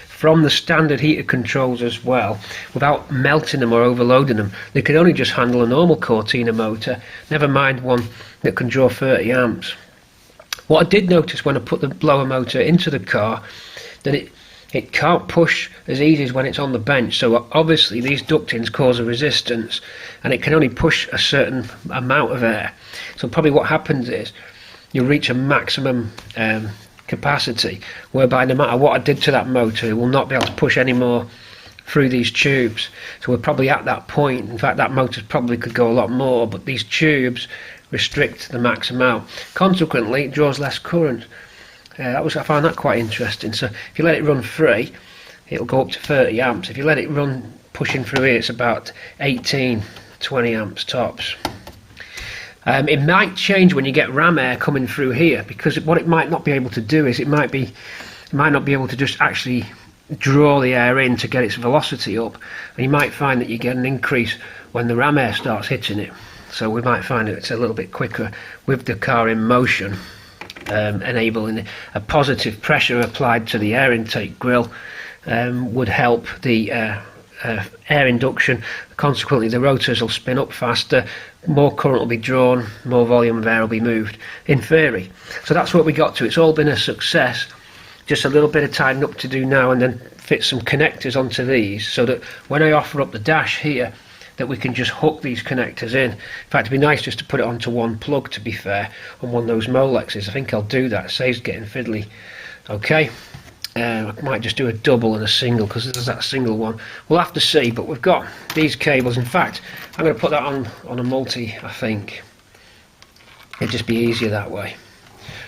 from the standard heater controls as well, without melting them or overloading them. They can only just handle a normal Cortina motor, never mind one that can draw 30 amps. What I did notice when I put the blower motor into the car, that it can't push as easy as when it's on the bench. So obviously these ductings cause a resistance and it can only push a certain amount of air. So probably what happens is you'll reach a maximum capacity, whereby no matter what I did to that motor, it will not be able to push any more through these tubes. So we're probably at that point. In fact, that motor probably could go a lot more, but these tubes restrict the max amount. Consequently, it draws less current. I found that quite interesting. So if you let it run free, it'll go up to 30 amps. If you let it run pushing through here, it's about 18, 20 amps tops. It might change when you get ram air coming through here, because what it might not be able to do is it might not be able to just actually draw the air in to get its velocity up, and you might find that you get an increase when the ram air starts hitting it. So we might find that it's a little bit quicker with the car in motion, enabling a positive pressure applied to the air intake grill would help the air induction. Consequently, the rotors will spin up faster, more current will be drawn, more volume of air will be moved, in theory. So that's what we got to. It's all been a success. Just a little bit of tidying up to do now, and then fit some connectors onto these, so that when I offer up the dash here, that we can just hook these connectors in. In fact, it'd be nice just to put it onto one plug, to be fair, on one of those Molexes. I think I'll do that. It saves getting fiddly. Okay, I might just do a double and a single, because there's that single one. We'll have to see, but we've got these cables. In fact, I'm going to put that on a multi, I think. It'd just be easier that way.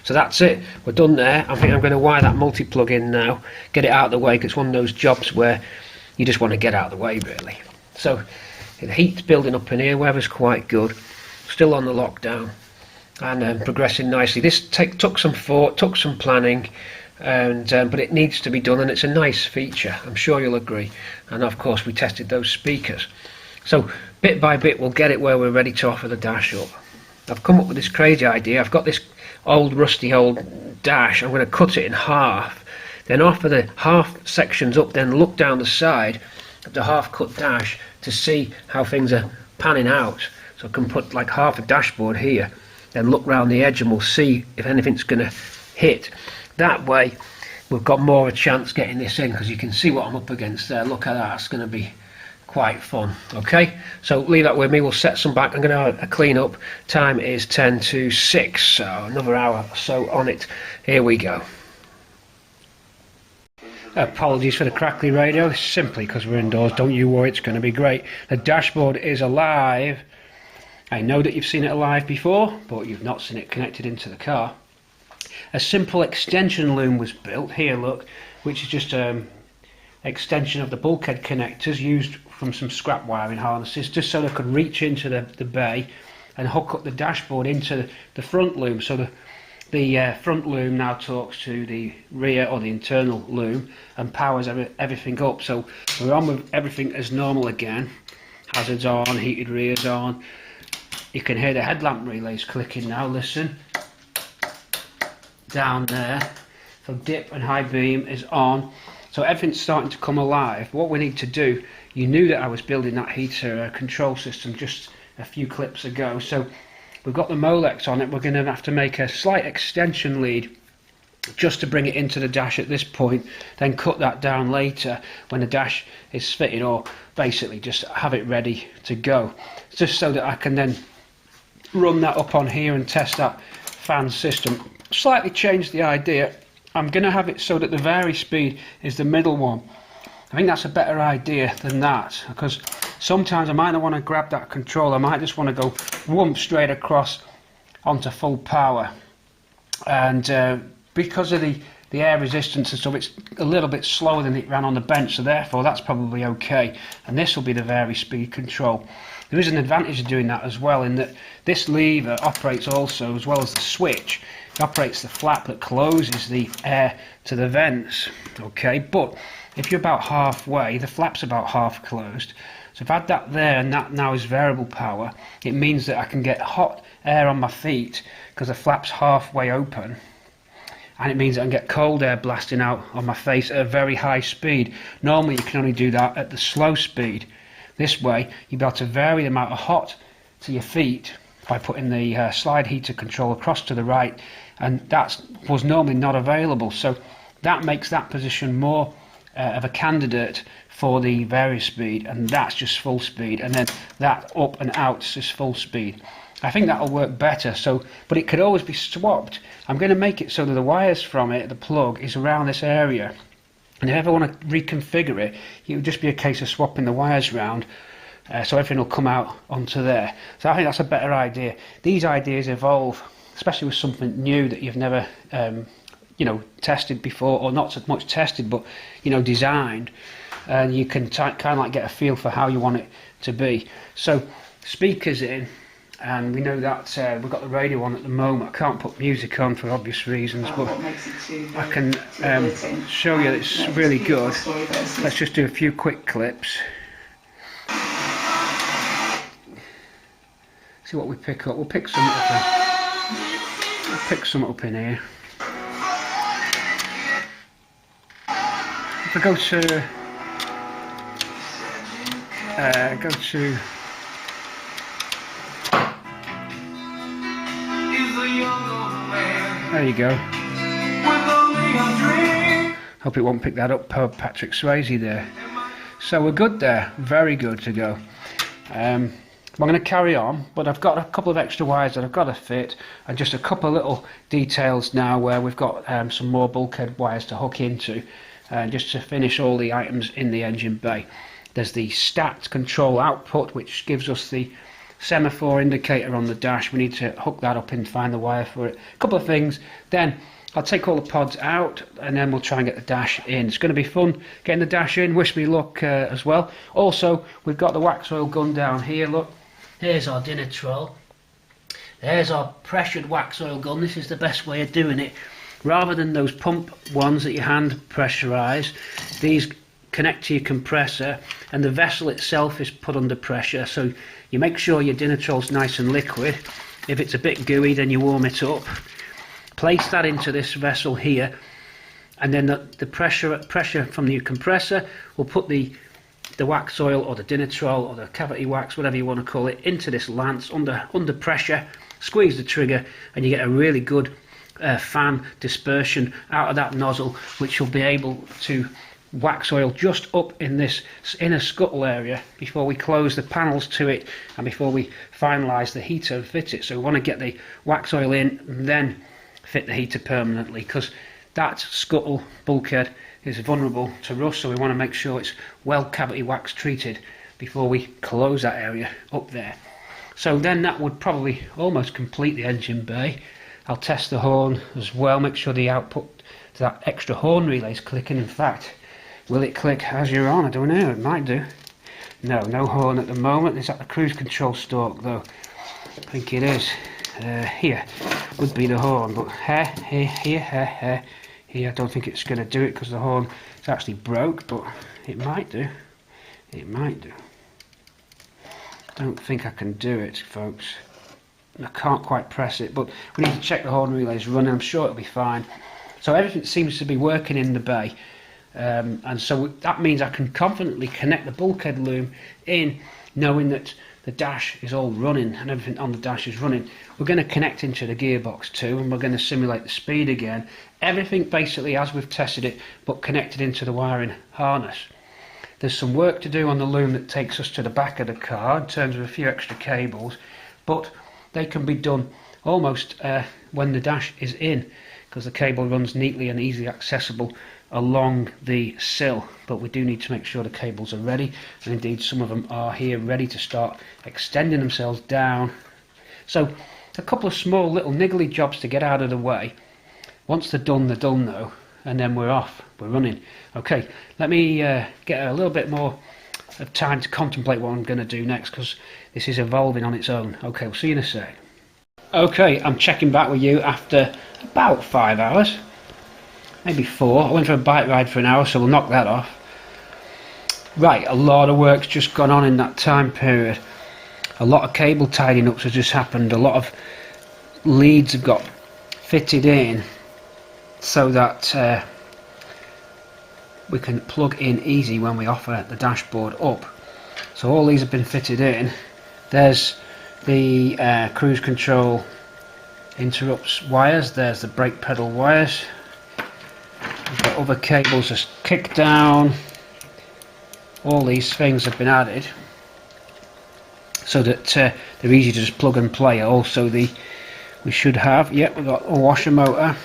So that's it, we're done there. I think I'm going to wire that multi-plug in now, get it out of the way, because it's one of those jobs where you just want to get out of the way, really. So the heat's building up in here, weather's quite good, still on the lockdown, and progressing nicely. This took some thought, took some planning, and but it needs to be done, and it's a nice feature, I'm sure you'll agree. And of course we tested those speakers. So bit by bit we'll get it where we're ready to offer the dash up. I've come up with this crazy idea. I've got this rusty old dash. I'm going to cut it in half, then offer the half sections up, then look down the side of the half cut dash to see how things are panning out. So I can put like half a dashboard here, then look round the edge, and we'll see if anything's going to hit. That way we've got more of a chance getting this in, because you can see what I'm up against there. Look at that, it's going to be quite fun. Okay, so leave that with me, we'll set some back. I'm going to have a clean up. Time is 10 to 6, so another hour or so on it. Here we go. Apologies for the crackly radio, simply because we're indoors. Don't you worry, it's going to be great. The dashboard is alive. I know that you've seen it alive before, but you've not seen it connected into the car. A simple extension loom was built here, look, which is just extension of the bulkhead connectors used from some scrap wiring harnesses, just so they could reach into the bay and hook up the dashboard into the front loom. So the front loom now talks to the rear or the internal loom and powers everything up. So we're on with everything as normal again. Hazards on, heated rears on. You can hear the headlamp relays clicking now, listen. Down there. So dip and high beam is on. So everything's starting to come alive. What we need to do, you knew that I was building that heater control system just a few clips ago. So we've got the Molex on it. We're going to have to make a slight extension lead just to bring it into the dash at this point, then cut that down later when the dash is fitted, or basically just have it ready to go, just so that I can then run that up on here and test that fan system. Slightly change the idea. I'm going to have it so that the vary speed is the middle one. I think that's a better idea than that, because sometimes I might not want to grab that control. I might just want to go whoomp straight across onto full power, and because of the air resistance and stuff, it's a little bit slower than it ran on the bench, so therefore that's probably okay. And this will be the vary speed control. There is an advantage of doing that as well, in that this lever operates also, as well as the switch, it operates the flap that closes the air to the vents. Okay, but if you're about halfway, the flap's about half closed. So if I had that there, and that now is variable power, it means that I can get hot air on my feet because the flap's halfway open, and it means that I can get cold air blasting out on my face at a very high speed. Normally you can only do that at the slow speed. This way you'll be able to vary the amount of hot to your feet by putting the slide heater control across to the right, and that was normally not available. So that makes that position more of a candidate for the vary speed, and that's just full speed, and then that up and out is just full speed. I think that'll work better. So, but it could always be swapped. I'm going to make it so that the wires from it, the plug, is around this area, and if I ever want to reconfigure it, it would just be a case of swapping the wires around, so everything will come out onto there. So I think that's a better idea. These ideas evolve, especially with something new that you've never you know, tested before, or not so much tested, but you know, designed, and you can kind of like get a feel for how you want it to be. So speakers in, and we know that we've got the radio on at the moment. I can't put music on for obvious reasons, but I can show you it's really good. Let's just do a few quick clips. See what we pick up. We'll pick some up in, in here. If I go to there you go. Hope it won't pick that up. Poor Patrick Swayze there. So we're good there. Very good to go. I'm going to carry on, but I've got a couple of extra wires that I've got to fit, and just a couple of little details now where we've got some more bulkhead wires to hook into, just to finish all the items in the engine bay. There's the stat control output, which gives us the semaphore indicator on the dash. We need to hook that up and find the wire for it. A couple of things. Then I'll take all the pods out, and then we'll try and get the dash in. It's going to be fun getting the dash in. Wish me luck as well. Also, we've got the wax oil gun down here. Look, here's our dinner troll. There's our pressured wax oil gun. This is the best way of doing it. Rather than those pump ones that you hand pressurise, these connect to your compressor, and the vessel itself is put under pressure, so you make sure your dinner troll's nice and liquid. If it's a bit gooey, then you warm it up. Place that into this vessel here, and then the pressure from your compressor will put the wax oil or the dinner troll or the cavity wax, whatever you want to call it, into this lance under pressure. Squeeze the trigger, and you get a really good fan dispersion out of that nozzle, which will be able to wax oil just up in this inner scuttle area before we close the panels to it and before we finalise the heater and fit it. So we want to get the wax oil in and then fit the heater permanently, because that scuttle bulkhead is vulnerable to rust, so we want to make sure it's well cavity wax treated before we close that area up there. So then that would probably almost complete the engine bay. I'll test the horn as well, make sure the output to that extra horn relay is clicking. In fact, will it click as you're on? I don't know, it might do. No horn at the moment. Is that the cruise control stalk though? I think it is. Here would be the horn, but here, I don't think it's going to do it because the horn is actually broke, but it might do. It might do. Don't think I can do it, folks. I can't quite press it, but we need to check the horn relays running. I'm sure it'll be fine. So everything seems to be working in the bay. And so that means I can confidently connect the bulkhead loom in, knowing that the dash is all running and everything on the dash is running. We're going to connect into the gearbox too, and we're going to simulate the speed again. Everything basically as we've tested it, but connected into the wiring harness. There's some work to do on the loom that takes us to the back of the car in terms of a few extra cables, but they can be done almost when the dash is in, because the cable runs neatly and easily accessible along the sill. But we do need to make sure the cables are ready, and indeed some of them are here ready to start extending themselves down. So a couple of small little niggly jobs to get out of the way. Once they're done though, and then we're off, we're running. Okay, let me get a little bit more of time to contemplate what I'm going to do next, because this is evolving on its own. Okay, we'll see you in a sec. Okay, I'm checking back with you after about 5 hours, maybe 4. I went for a bike ride for an hour, so we'll knock that off. Right, a lot of work's just gone on in that time period. A lot of cable tidying ups has just happened. A lot of leads have got fitted in so that we can plug in easy when we offer the dashboard up. So all these have been fitted in. There's the cruise control interrupts wires, there's the brake pedal wires. We've got other cables as kick down. All these things have been added so that they're easy to just plug and play. Also we should have, we've got a washer motor,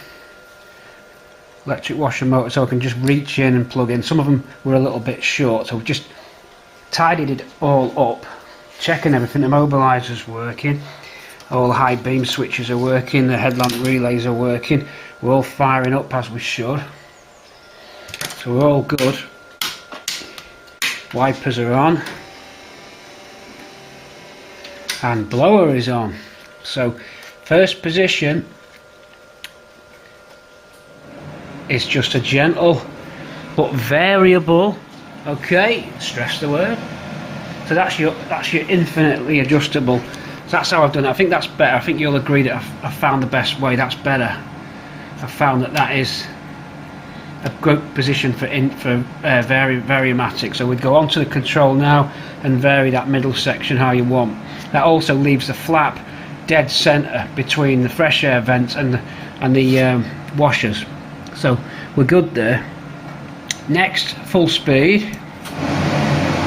electric washer motor, so I can just reach in and plug in. Some of them were a little bit short, so we've just tidied it all up, checking everything. The mobilizer's working, all the high beam switches are working, the headlamp relays are working. We're all firing up as we should. So we're all good. Wipers are on. And blower is on. So first position is just a gentle but variable, okay, stress the word. So that's your infinitely adjustable. So that's how I've done it. I think that's better. I think you'll agree that I've found the best way. That's better. I've found that is a good position for variomatic. So we'd go onto the control now and vary that middle section how you want. That also leaves the flap dead center between the fresh air vents and the washers. So we're good there. Next, full speed.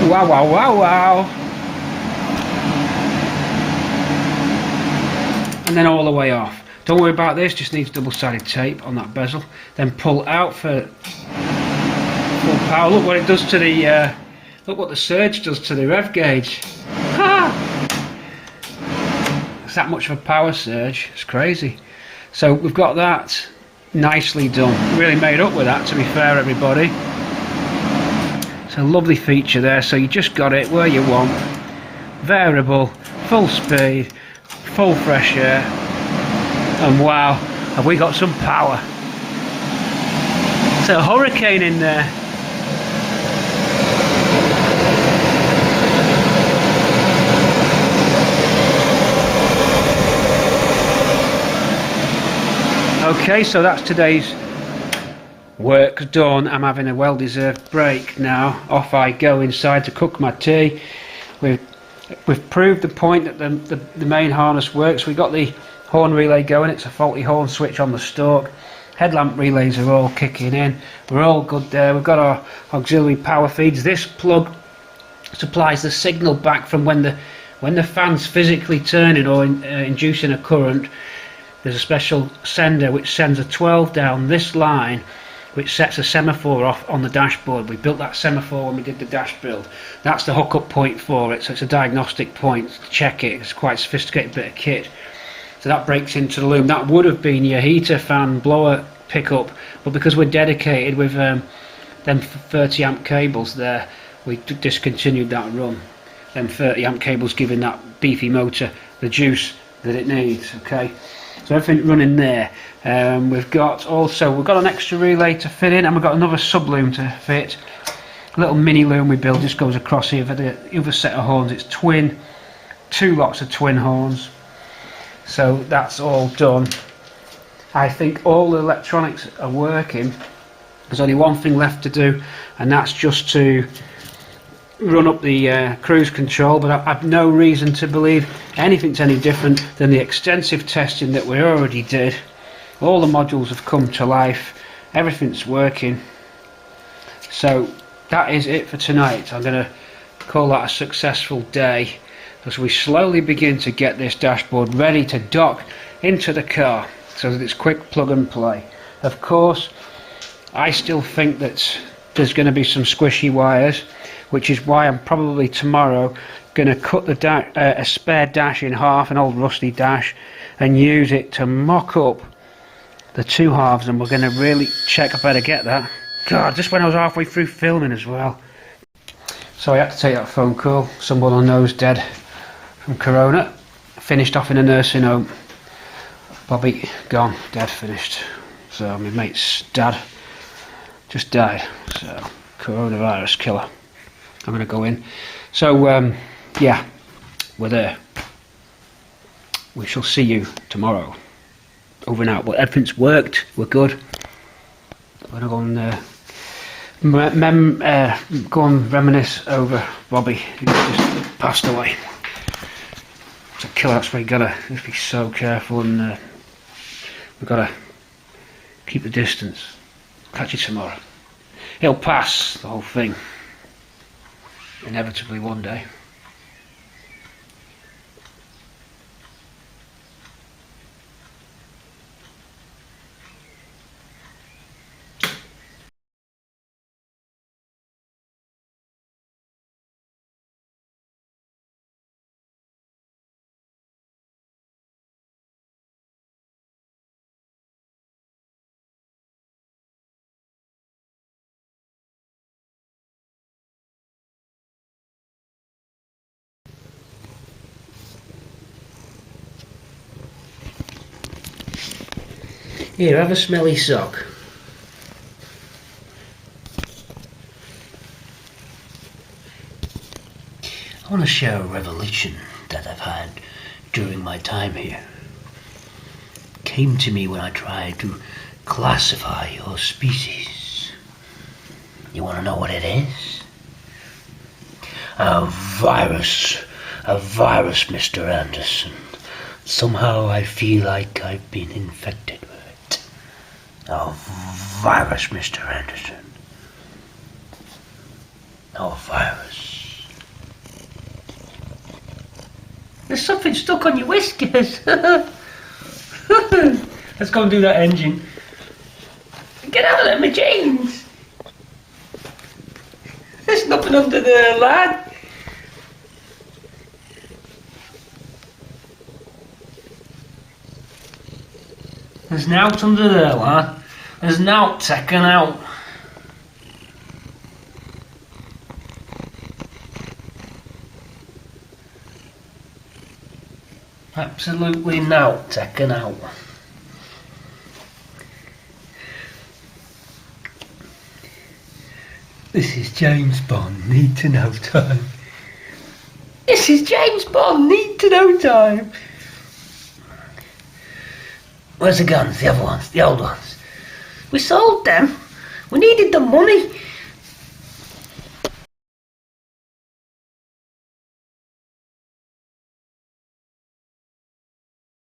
Wow, wow, wow, wow. And then all the way off. Don't worry about this, just needs double-sided tape on that bezel. Then pull out for full power. Look what it does to the, look what the surge does to the rev gauge. Ha! It's that much of a power surge, it's crazy. So we've got that nicely done. Really made up with that, to be fair, everybody. It's a lovely feature there, so you just got it where you want. Variable, full speed, full fresh air, and wow, have we got some power. It's a hurricane in there. Okay, so that's today's work done. I'm having a well-deserved break now. Off I go inside to cook my tea. We've proved the point that the main harness works. We got the horn relay going. It's a faulty horn switch on the stalk. Headlamp relays are all kicking in. We're all good there. We've got our auxiliary power feeds. This plug supplies the signal back from when the fan's physically turning or inducing a current. There's a special sender which sends a 12 down this line, which sets a semaphore off on the dashboard. We built that semaphore when we did the dash build. That's the hookup point for it, so it's a diagnostic point to check it. It's quite a sophisticated bit of kit. So that breaks into the loom. That would have been your heater, fan, blower pickup, but because we're dedicated with them 30 amp cables there, we discontinued that run. Them 30 amp cables giving that beefy motor the juice that it needs. Okay, so everything running there. We've got an extra relay to fit in, and we've got another sub loom to fit. A little mini loom we built just goes across here for the other set of horns. It's twin, 2 lots of twin horns. So that's all done. I think all the electronics are working. There's only one thing left to do, and that's just to run up the cruise control, but I've no reason to believe anything's any different than the extensive testing that we already did. All the modules have come to life, everything's working. So that is it for tonight. I'm going to call that a successful day as we slowly begin to get this dashboard ready to dock into the car so that it's quick plug and play. Of course, I still think that there's going to be some squishy wires, which is why I'm probably tomorrow going to cut a spare dash in half, an old rusty dash, and use it to mock up the 2 halves, and we're going to really check. I better get that. God, just when I was halfway through filming as well. So I had to take that phone call. Someone I know's dead from Corona. Finished off in a nursing home. Bobby gone, dead, finished. So my mate's dad just died. So coronavirus killer. I'm going to go in. So yeah, we're there. We shall see you tomorrow. Over and out. But everything's worked. We're good. We're going to go and reminisce over Bobby, who just passed away. It's a killer. That's why you gotta just be so careful, and we've gotta keep the distance. Catch you tomorrow. It'll pass, the whole thing. Inevitably one day. Here, have a smelly sock. I want to share a revelation that I've had during my time here. It came to me when I tried to classify your species. You want to know what it is? A virus, Mr. Anderson. Somehow I feel like I've been infected with it. A virus, Mr. Anderson. A virus. There's something stuck on your whiskers. Let's go and do that engine. Get out of there, my jeans. There's nothing under there, lad. There's nought under there, lad. There's nought taken out. Absolutely nought taken out. This is James Bond, need to know time. This is James Bond, need to know time. Where's the guns, the other ones, the old ones? We sold them. We needed the money.